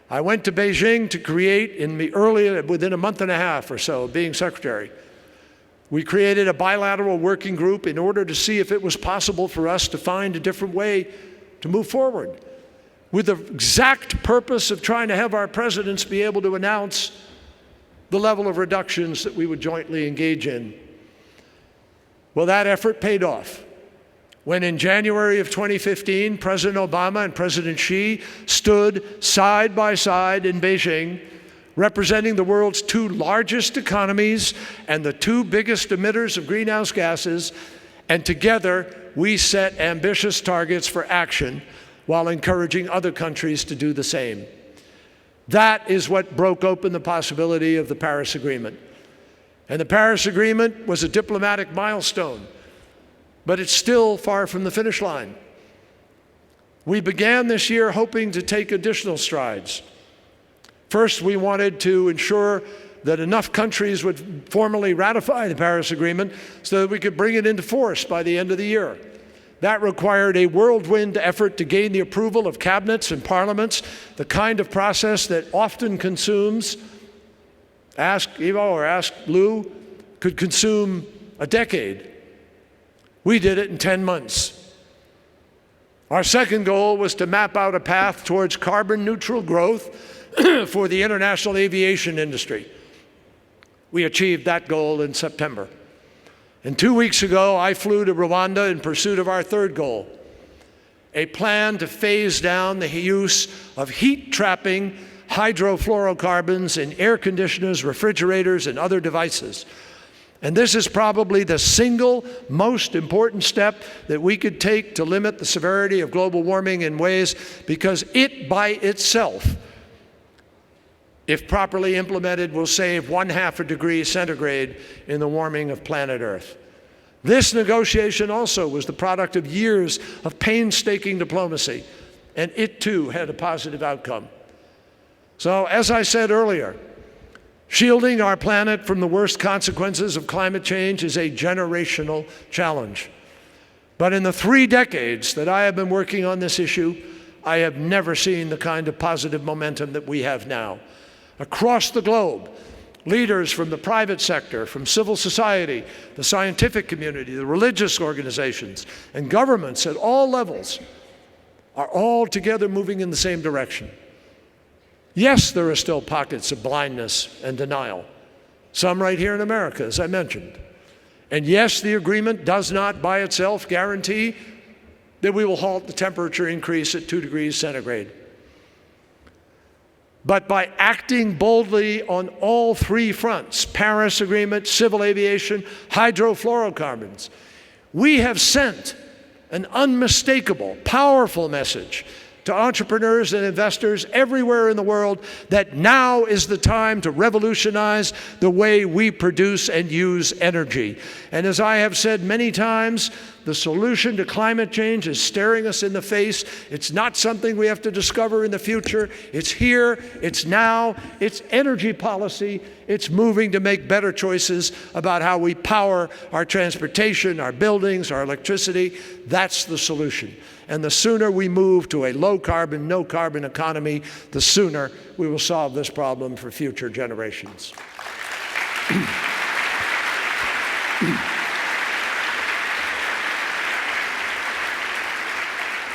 I went to Beijing to create, within a month and a half or so of being secretary, we created a bilateral working group in order to see if it was possible for us to find a different way to move forward, with the exact purpose of trying to have our presidents be able to announce the level of reductions that we would jointly engage in. Well, that effort paid off. When in January of 2015, President Obama and President Xi stood side by side in Beijing, representing the world's two largest economies and the two biggest emitters of greenhouse gases, and together we set ambitious targets for action while encouraging other countries to do the same. That is what broke open the possibility of the Paris Agreement. And the Paris Agreement was a diplomatic milestone, but it's still far from the finish line. We began this year hoping to take additional strides. First, we wanted to ensure that enough countries would formally ratify the Paris Agreement so that we could bring it into force by the end of the year. That required a whirlwind effort to gain the approval of cabinets and parliaments, the kind of process that often consumes, ask Ivo or ask Lou, could consume a decade. We did it in 10 months. Our second goal was to map out a path towards carbon neutral growth for the international aviation industry. We achieved that goal in September. And 2 weeks ago, I flew to Rwanda in pursuit of our third goal, a plan to phase down the use of heat-trapping hydrofluorocarbons in air conditioners, refrigerators, and other devices. And this is probably the single most important step that we could take to limit the severity of global warming in ways, because it by itself, if properly implemented, will save 1/2 degree centigrade in the warming of planet Earth. This negotiation also was the product of years of painstaking diplomacy, and it too had a positive outcome. So, as I said earlier, shielding our planet from the worst consequences of climate change is a generational challenge. But in the 3 decades that I have been working on this issue, I have never seen the kind of positive momentum that we have now. Across the globe, leaders from the private sector, from civil society, the scientific community, the religious organizations, and governments at all levels are all together moving in the same direction. Yes, there are still pockets of blindness and denial, some right here in America, as I mentioned. And yes, the agreement does not by itself guarantee that we will halt the temperature increase at 2 degrees centigrade. But by acting boldly on all 3 fronts, Paris Agreement, civil aviation, hydrofluorocarbons, we have sent an unmistakable, powerful message to entrepreneurs and investors everywhere in the world that now is the time to revolutionize the way we produce and use energy. And as I have said many times, the solution to climate change is staring us in the face. It's not something we have to discover in the future. It's here, it's now, it's energy policy. It's moving to make better choices about how we power our transportation, our buildings, our electricity. That's the solution. And the sooner we move to a low-carbon, no-carbon economy, the sooner we will solve this problem for future generations.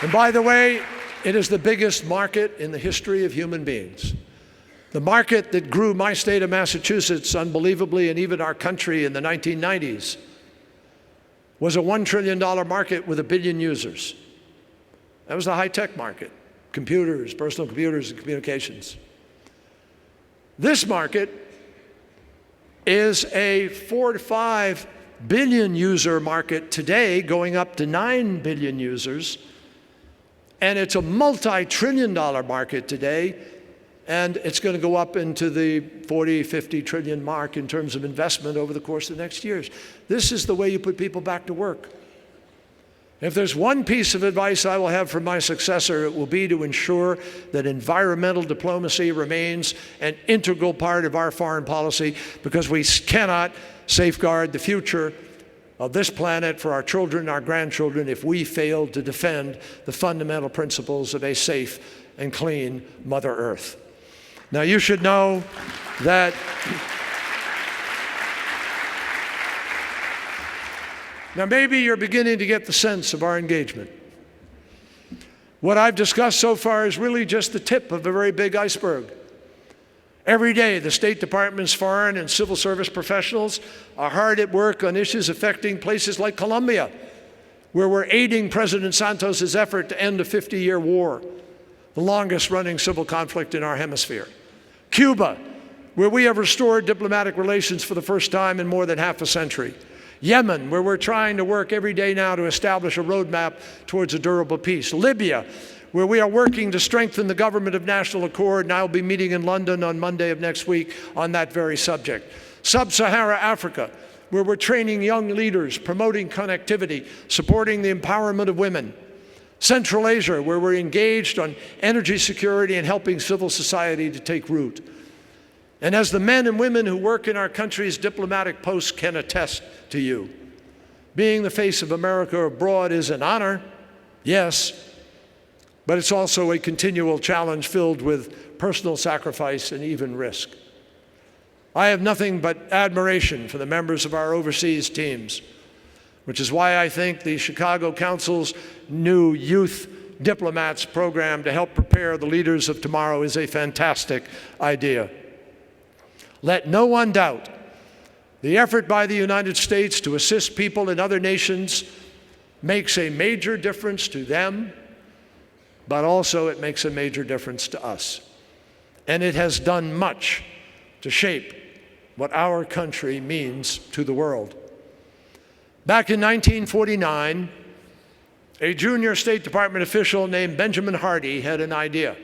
And by the way, it is the biggest market in the history of human beings. The market that grew my state of Massachusetts unbelievably, and even our country in the 1990s, was a $1 trillion market with 1 billion users. That was the high-tech market, computers, personal computers, and communications. This market is a 4 to 5 billion user market today, going up to 9 billion users. And it's a multi-trillion-dollar market today, and it's going to go up into the 40, 50 trillion mark in terms of investment over the course of the next years. This is the way you put people back to work. If there's one piece of advice I will have for my successor, it will be to ensure that environmental diplomacy remains an integral part of our foreign policy, because we cannot safeguard the future of this planet for our children and our grandchildren if we fail to defend the fundamental principles of a safe and clean Mother Earth. Now, you should know that now maybe you're beginning to get the sense of our engagement. What I've discussed so far is really just the tip of a very big iceberg. Every day, the State Department's foreign and civil service professionals are hard at work on issues affecting places like Colombia, where we're aiding President Santos's effort to end a 50-year war, the longest-running civil conflict in our hemisphere. Cuba, where we have restored diplomatic relations for the first time in more than half a century. Yemen, where we're trying to work every day now to establish a roadmap towards a durable peace. Libya, where we are working to strengthen the government of national accord, and I'll be meeting in London on Monday of next week on that very subject. Sub-Saharan Africa, where we're training young leaders, promoting connectivity, supporting the empowerment of women. Central Asia, where we're engaged on energy security and helping civil society to take root. And as the men and women who work in our country's diplomatic posts can attest to you, being the face of America abroad is an honor, yes, but it's also a continual challenge filled with personal sacrifice and even risk. I have nothing but admiration for the members of our overseas teams, which is why I think the Chicago Council's new Youth Diplomats program to help prepare the leaders of tomorrow is a fantastic idea. Let no one doubt the effort by the United States to assist people in other nations makes a major difference to them but also it makes a major difference to us. And it has done much to shape what our country means to the world. Back in 1949, a junior State Department official named Benjamin Hardy had an idea.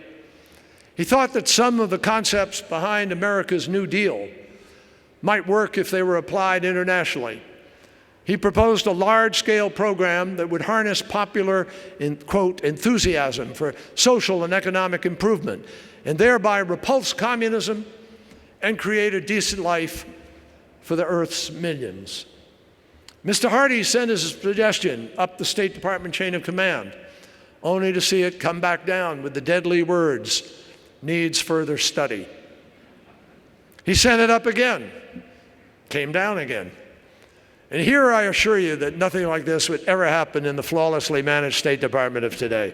He thought that some of the concepts behind America's New Deal might work if they were applied internationally. He proposed a large-scale program that would harness popular, quote, enthusiasm for social and economic improvement, and thereby repulse communism and create a decent life for the Earth's millions. Mr. Hardy sent his suggestion up the State Department chain of command, only to see it come back down with the deadly words, "needs further study." He sent it up again, came down again. And here I assure you that nothing like this would ever happen in the flawlessly managed State Department of today.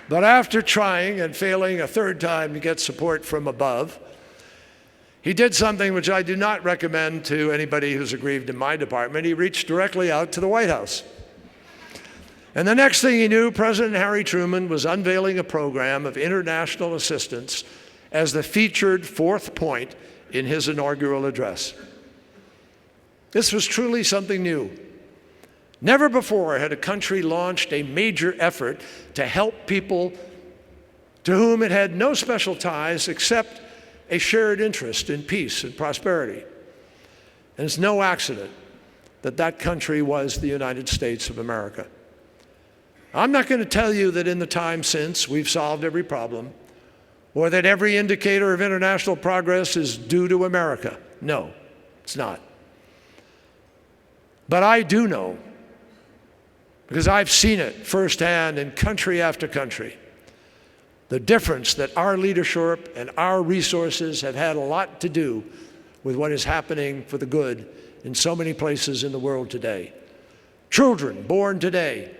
But after trying and failing a third time to get support from above, he did something which I do not recommend to anybody who's aggrieved in my department. He reached directly out to the White House. And the next thing he knew, President Harry Truman was unveiling a program of international assistance as the featured fourth point in his inaugural address. This was truly something new. Never before had a country launched a major effort to help people to whom it had no special ties except a shared interest in peace and prosperity. And it's no accident that that country was the United States of America. I'm not going to tell you that in the time since we've solved every problem, or that every indicator of international progress is due to America. No, it's not. But I do know, because I've seen it firsthand in country after country, the difference that our leadership and our resources have had a lot to do with what is happening for the good in so many places in the world today. Children born today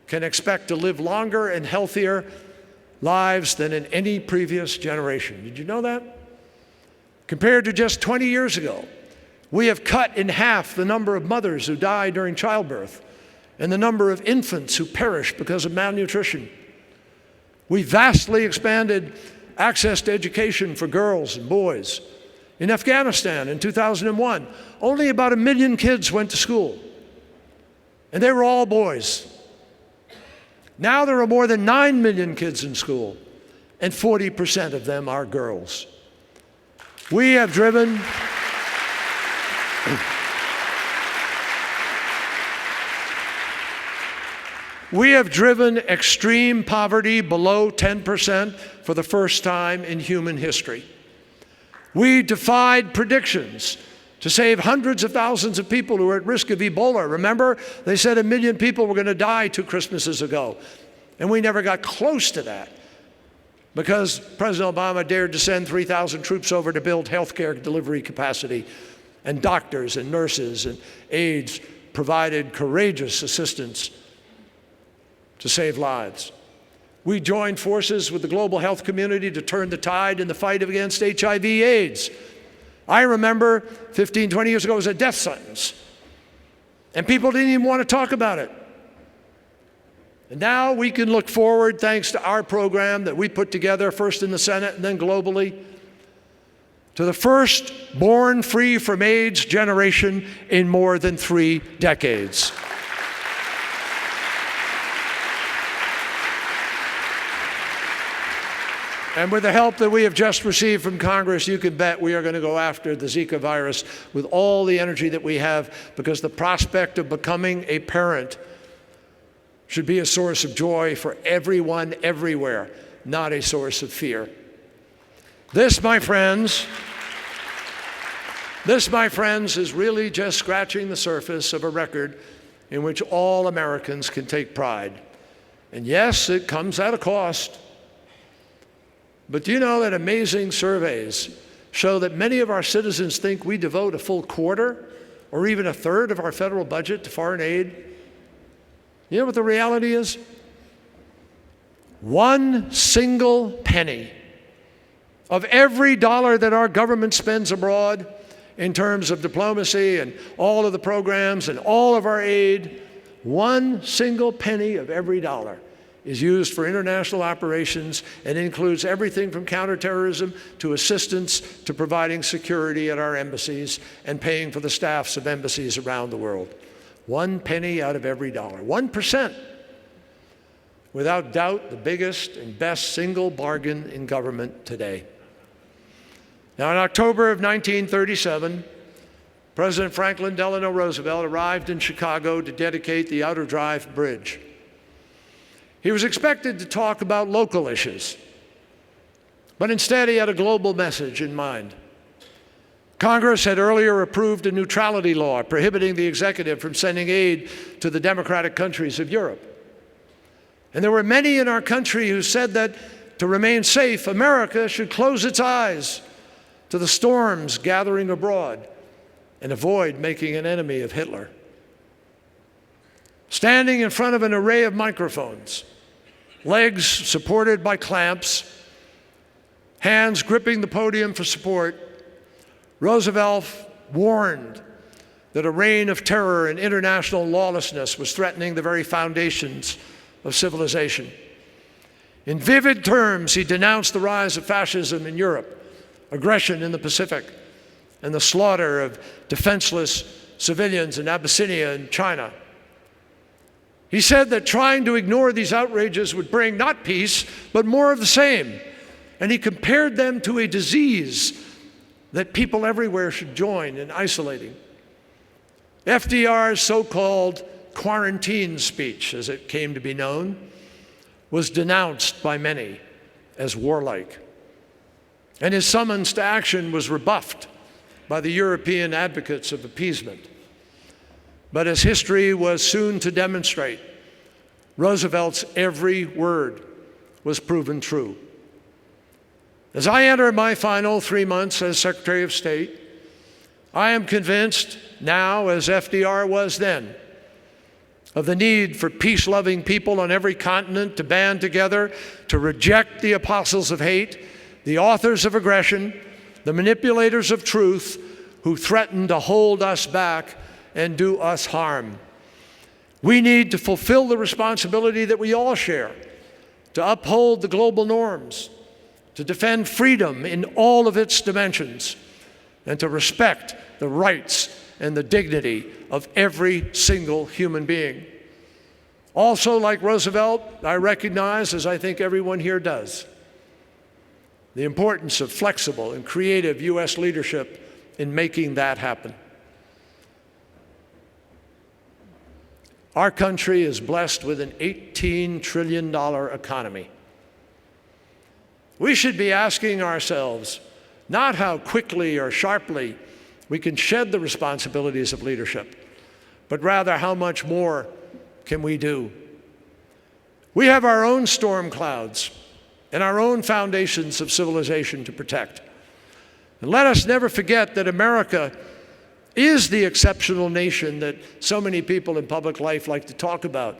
can expect to live longer and healthier lives than in any previous generation. Did you know that? Compared to just 20 years ago, we have cut in half the number of mothers who die during childbirth and the number of infants who perish because of malnutrition. We vastly expanded access to education for girls and boys. In Afghanistan in 2001, only about 1 million kids went to school, and they were all boys. Now there are more than 9 million kids in school, and 40% of them are girls. We have driven extreme poverty below 10% for the first time in human history. We defied predictions to save hundreds of thousands of people who are at risk of Ebola. Remember, they said 1 million people were going to die 2 Christmases ago, and we never got close to that because President Obama dared to send 3,000 troops over to build healthcare delivery capacity, and doctors and nurses and aides provided courageous assistance to save lives. We joined forces with the global health community to turn the tide in the fight against HIV/AIDS. I remember 15, 20 years ago, it was a death sentence, and people didn't even want to talk about it. And now we can look forward, thanks to our program that we put together first in the Senate and then globally, to the first born free from AIDS generation in more than 3 decades. And with the help that we have just received from Congress, you can bet we are going to go after the Zika virus with all the energy that we have, because the prospect of becoming a parent should be a source of joy for everyone, everywhere, not a source of fear. This, my friends, is really just scratching the surface of a record in which all Americans can take pride. And yes, it comes at a cost. But do you know that amazing surveys show that many of our citizens think we devote a full quarter or even a third of our federal budget to foreign aid? You know what the reality is? 1 single penny of every dollar that our government spends abroad in terms of diplomacy and all of the programs and all of our aid, 1 single penny of every dollar is used for international operations and includes everything from counterterrorism to assistance to providing security at our embassies and paying for the staffs of embassies around the world. 1 penny out of every dollar, 1%. Without doubt, the biggest and best single bargain in government today. Now, in October of 1937, President Franklin Delano Roosevelt arrived in Chicago to dedicate the Outer Drive Bridge. He was expected to talk about local issues, but instead he had a global message in mind. Congress had earlier approved a neutrality law prohibiting the executive from sending aid to the democratic countries of Europe. And there were many in our country who said that to remain safe, America should close its eyes to the storms gathering abroad and avoid making an enemy of Hitler. Standing in front of an array of microphones, legs supported by clamps, hands gripping the podium for support, Roosevelt warned that a reign of terror and international lawlessness was threatening the very foundations of civilization. In vivid terms, he denounced the rise of fascism in Europe, aggression in the Pacific, and the slaughter of defenseless civilians in Abyssinia and China. He said that trying to ignore these outrages would bring not peace, but more of the same. And he compared them to a disease that people everywhere should join in isolating. FDR's so-called quarantine speech, as it came to be known, was denounced by many as warlike. And his summons to action was rebuffed by the European advocates of appeasement. But as history was soon to demonstrate, Roosevelt's every word was proven true. As I enter my final 3 months as Secretary of State, I am convinced now, as FDR was then, of the need for peace-loving people on every continent to band together to reject the apostles of hate, the authors of aggression, the manipulators of truth who threaten to hold us back and do us harm. We need to fulfill the responsibility that we all share, to uphold the global norms, to defend freedom in all of its dimensions, and to respect the rights and the dignity of every single human being. Also, like Roosevelt, I recognize, as I think everyone here does, the importance of flexible and creative U.S. leadership in making that happen. Our country is blessed with an $18 trillion economy. We should be asking ourselves not how quickly or sharply we can shed the responsibilities of leadership, but rather how much more can we do. We have our own storm clouds and our own foundations of civilization to protect. And let us never forget that America is the exceptional nation that so many people in public life like to talk about.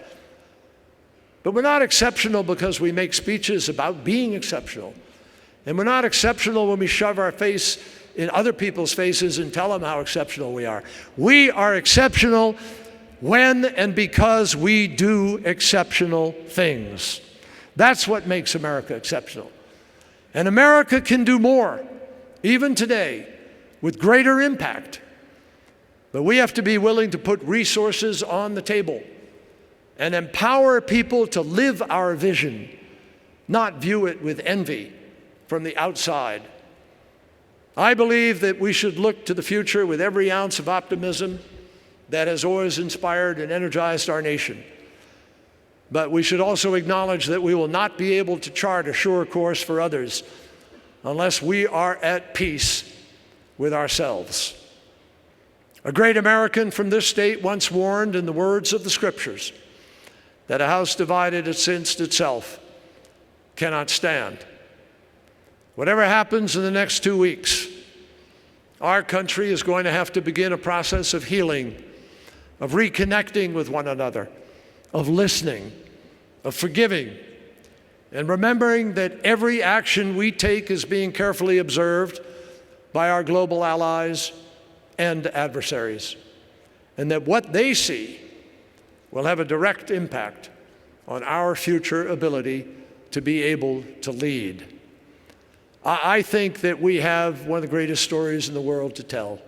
But we're not exceptional because we make speeches about being exceptional. And we're not exceptional when we shove our face in other people's faces and tell them how exceptional we are. We are exceptional when and because we do exceptional things. That's what makes America exceptional. And America can do more, even today, with greater impact. But we have to be willing to put resources on the table and empower people to live our vision, not view it with envy from the outside. I believe that we should look to the future with every ounce of optimism that has always inspired and energized our nation. But we should also acknowledge that we will not be able to chart a sure course for others unless we are at peace with ourselves. A great American from this state once warned in the words of the Scriptures that a house divided against itself cannot stand. Whatever happens in the next 2 weeks, our country is going to have to begin a process of healing, of reconnecting with one another, of listening, of forgiving, and remembering that every action we take is being carefully observed by our global allies and adversaries, and that what they see will have a direct impact on our future ability to be able to lead. I think that we have one of the greatest stories in the world to tell.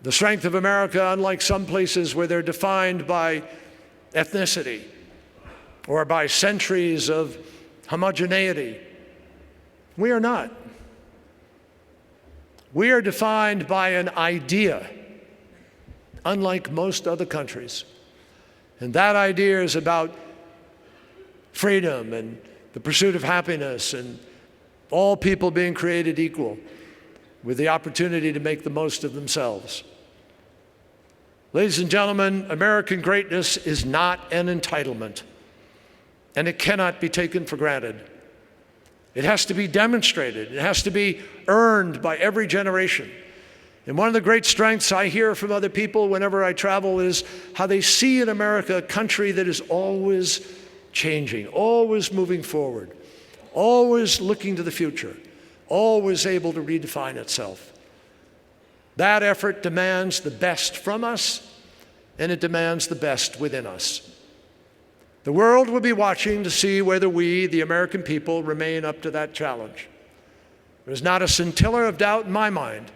The strength of America, unlike some places where they're defined by ethnicity or by centuries of homogeneity, we are not. We are defined by an idea, unlike most other countries. And that idea is about freedom and the pursuit of happiness and all people being created equal with the opportunity to make the most of themselves. Ladies and gentlemen, American greatness is not an entitlement, and it cannot be taken for granted. It has to be demonstrated. It has to be earned by every generation. And one of the great strengths I hear from other people whenever I travel is how they see in America a country that is always changing, always moving forward, always looking to the future, always able to redefine itself. That effort demands the best from us, and it demands the best within us. The world will be watching to see whether we, the American people, remain up to that challenge. There's not a scintilla of doubt in my mind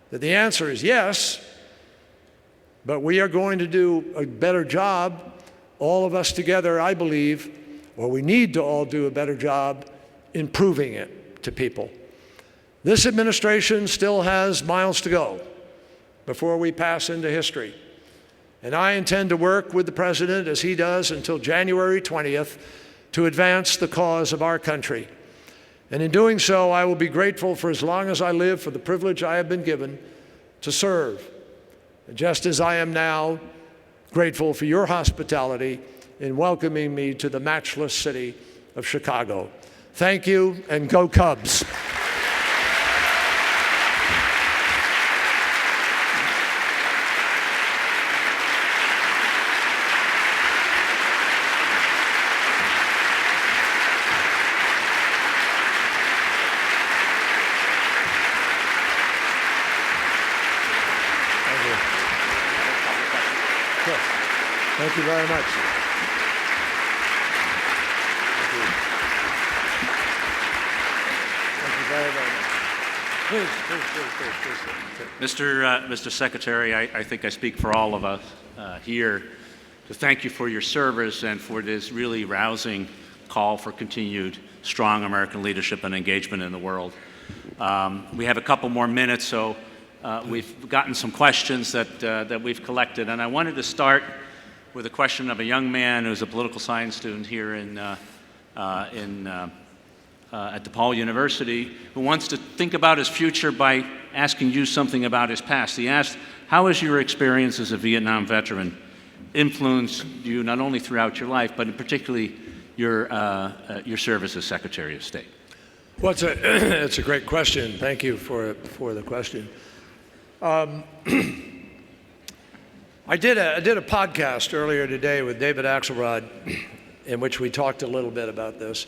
that the answer is yes, but we are going to do a better job, all of us together, I believe, or we need to all do a better job in proving it to people. This administration still has miles to go before we pass into history. And I intend to work with the President, as he does, until January 20th to advance the cause of our country. And in doing so, I will be grateful for as long as I live for the privilege I have been given to serve, just as I am now grateful for your hospitality in welcoming me to the matchless city of Chicago. Thank you, and go Cubs. Thank you very much. Thank you. Thank you very, very much. Please. Mr. Secretary, I think I speak for all of us here to thank you for your service and for this really rousing call for continued strong American leadership and engagement in the world. We have a couple more minutes, so we've gotten some questions that we've collected, and I wanted to start with a question of a young man who's a political science student here at DePaul University, who wants to think about his future by asking you something about his past. He asked, how has your experience as a Vietnam veteran influenced you not only throughout your life, but in particularly your service as Secretary of State? Well, it's a great question. Thank you for the question. I did a podcast earlier today with David Axelrod in which we talked a little bit about this.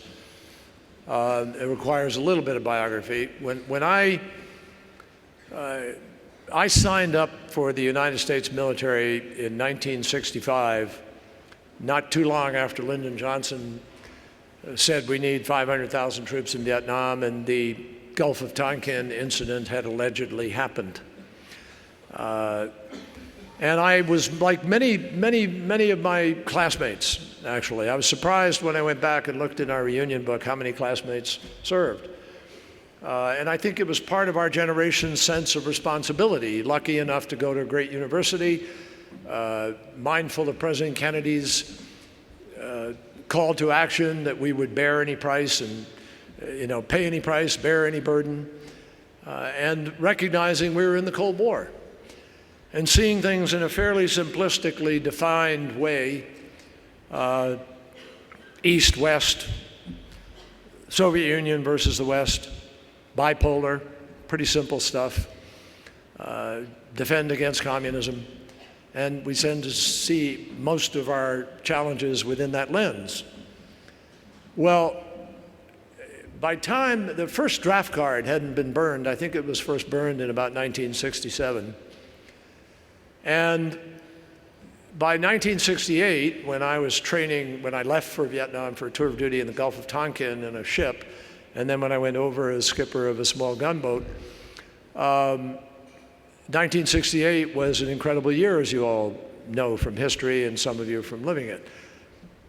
It requires a little bit of biography. When I signed up for the United States military in 1965, not too long after Lyndon Johnson said we need 500,000 troops in Vietnam and the Gulf of Tonkin incident had allegedly happened. And I was like many of my classmates, actually. I was surprised when I went back and looked in our reunion book how many classmates served. And I think it was part of our generation's sense of responsibility, lucky enough to go to a great university, mindful of President Kennedy's call to action that we would bear any price and pay any price, bear any burden, and recognizing we were in the Cold War. And seeing things in a fairly simplistically defined way, East, West, Soviet Union versus the West, bipolar, pretty simple stuff, defend against communism, and we tend to see most of our challenges within that lens. Well, by time the first draft card hadn't been burned, I think it was first burned in about 1967, and By 1968, when I was training, when I left for Vietnam for a tour of duty in the Gulf of Tonkin in a ship, and then when I went over as skipper of a small gunboat, 1968 was an incredible year, as you all know from history and some of you from living it.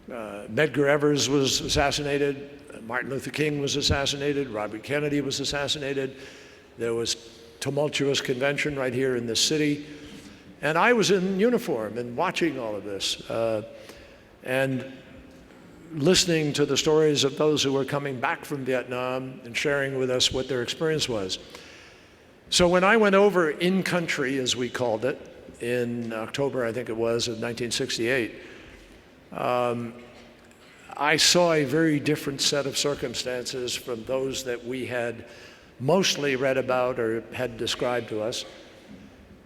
Medgar Evers was assassinated, Martin Luther King was assassinated, Robert Kennedy was assassinated. There was tumultuous convention right here in this city. And I was in uniform and watching all of this and listening to the stories of those who were coming back from Vietnam and sharing with us what their experience was. So when I went over in country, as we called it, in October, I think it was, of 1968, I saw a very different set of circumstances from those that we had mostly read about or had described to us.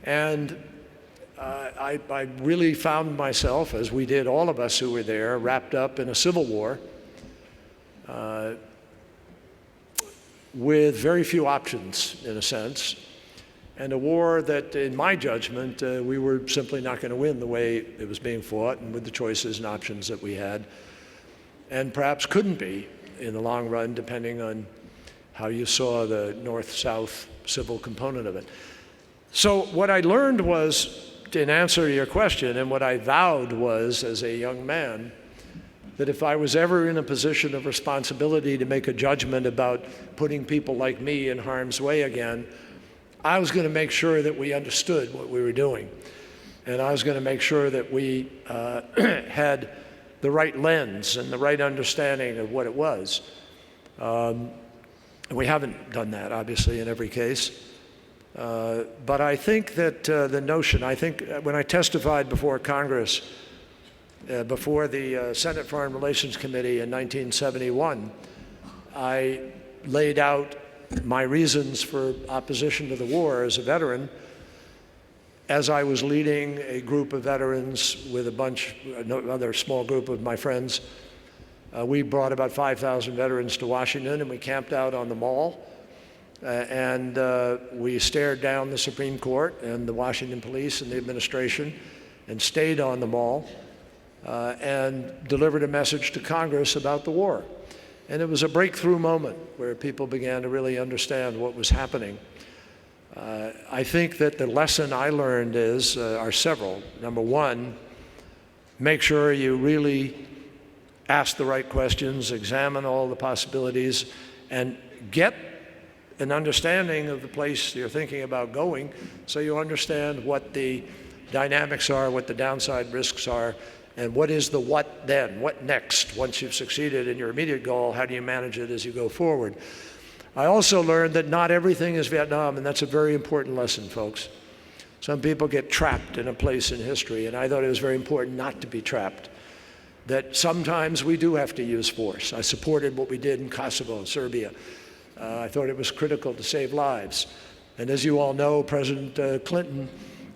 And I really found myself, as we did all of us who were there, wrapped up in a civil war with very few options, in a sense, and a war that, in my judgment, we were simply not going to win the way it was being fought and with the choices and options that we had, and perhaps couldn't be in the long run, depending on how you saw the north-south civil component of it. So what I learned was, in answer to your question, and what I vowed was, as a young man, that if I was ever in a position of responsibility to make a judgment about putting people like me in harm's way again, I was going to make sure that we understood what we were doing. And I was going to make sure that we had the right lens and the right understanding of what it was. We haven't done that, obviously, in every case. But I think that the notion, I think when I testified before Congress, before the Senate Foreign Relations Committee in 1971, I laid out my reasons for opposition to the war as a veteran, as I was leading a group of veterans with another small group of my friends. We brought about 5,000 veterans to Washington, and we camped out on the Mall. And we stared down the Supreme Court and the Washington police and the administration and stayed on the Mall and delivered a message to Congress about the war. And it was a breakthrough moment where people began to really understand what was happening. I think that the lesson I learned are several. Number one, make sure you really ask the right questions, examine all the possibilities, and get an understanding of the place you're thinking about going, so you understand what the dynamics are, what the downside risks are, and what is the what then, what next. Once you've succeeded in your immediate goal, how do you manage it as you go forward? I also learned that not everything is Vietnam, and that's a very important lesson, folks. Some people get trapped in a place in history, and I thought it was very important not to be trapped, that sometimes we do have to use force. I supported what we did in Kosovo, Serbia. I thought it was critical to save lives. And as you all know, President Clinton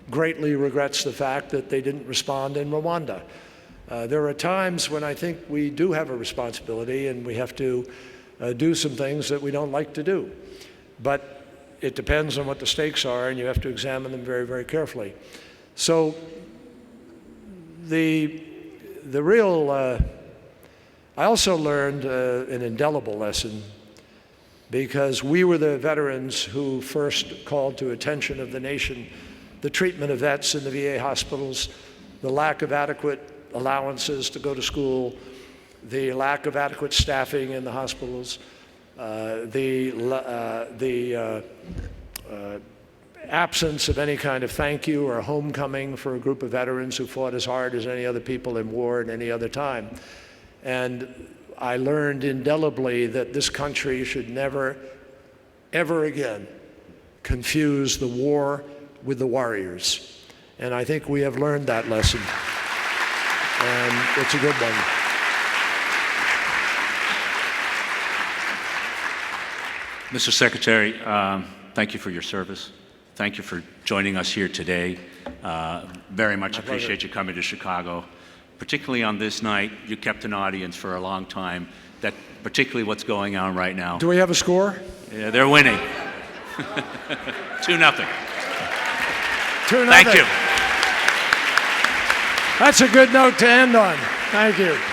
greatly regrets the fact that they didn't respond in Rwanda. There are times when I think we do have a responsibility and we have to do some things that we don't like to do. But it depends on what the stakes are, and you have to examine them very, very carefully. So the real, I also learned an indelible lesson, because we were the veterans who first called to attention of the nation the treatment of vets in the VA hospitals, the lack of adequate allowances to go to school, the lack of adequate staffing in the hospitals, the absence of any kind of thank you or homecoming for a group of veterans who fought as hard as any other people in war at any other time. And I learned indelibly that this country should never, ever again confuse the war with the warriors. And I think we have learned that lesson. And it's a good one. Mr. Secretary, thank you for your service. Thank you for joining us here today. Very much appreciate you coming to Chicago. Particularly on this night, you kept an audience for a long time, that particularly what's going on right now. Do we have a score? Yeah, they're winning. 2-0. 2-0. Thank you. That's a good note to end on. Thank you.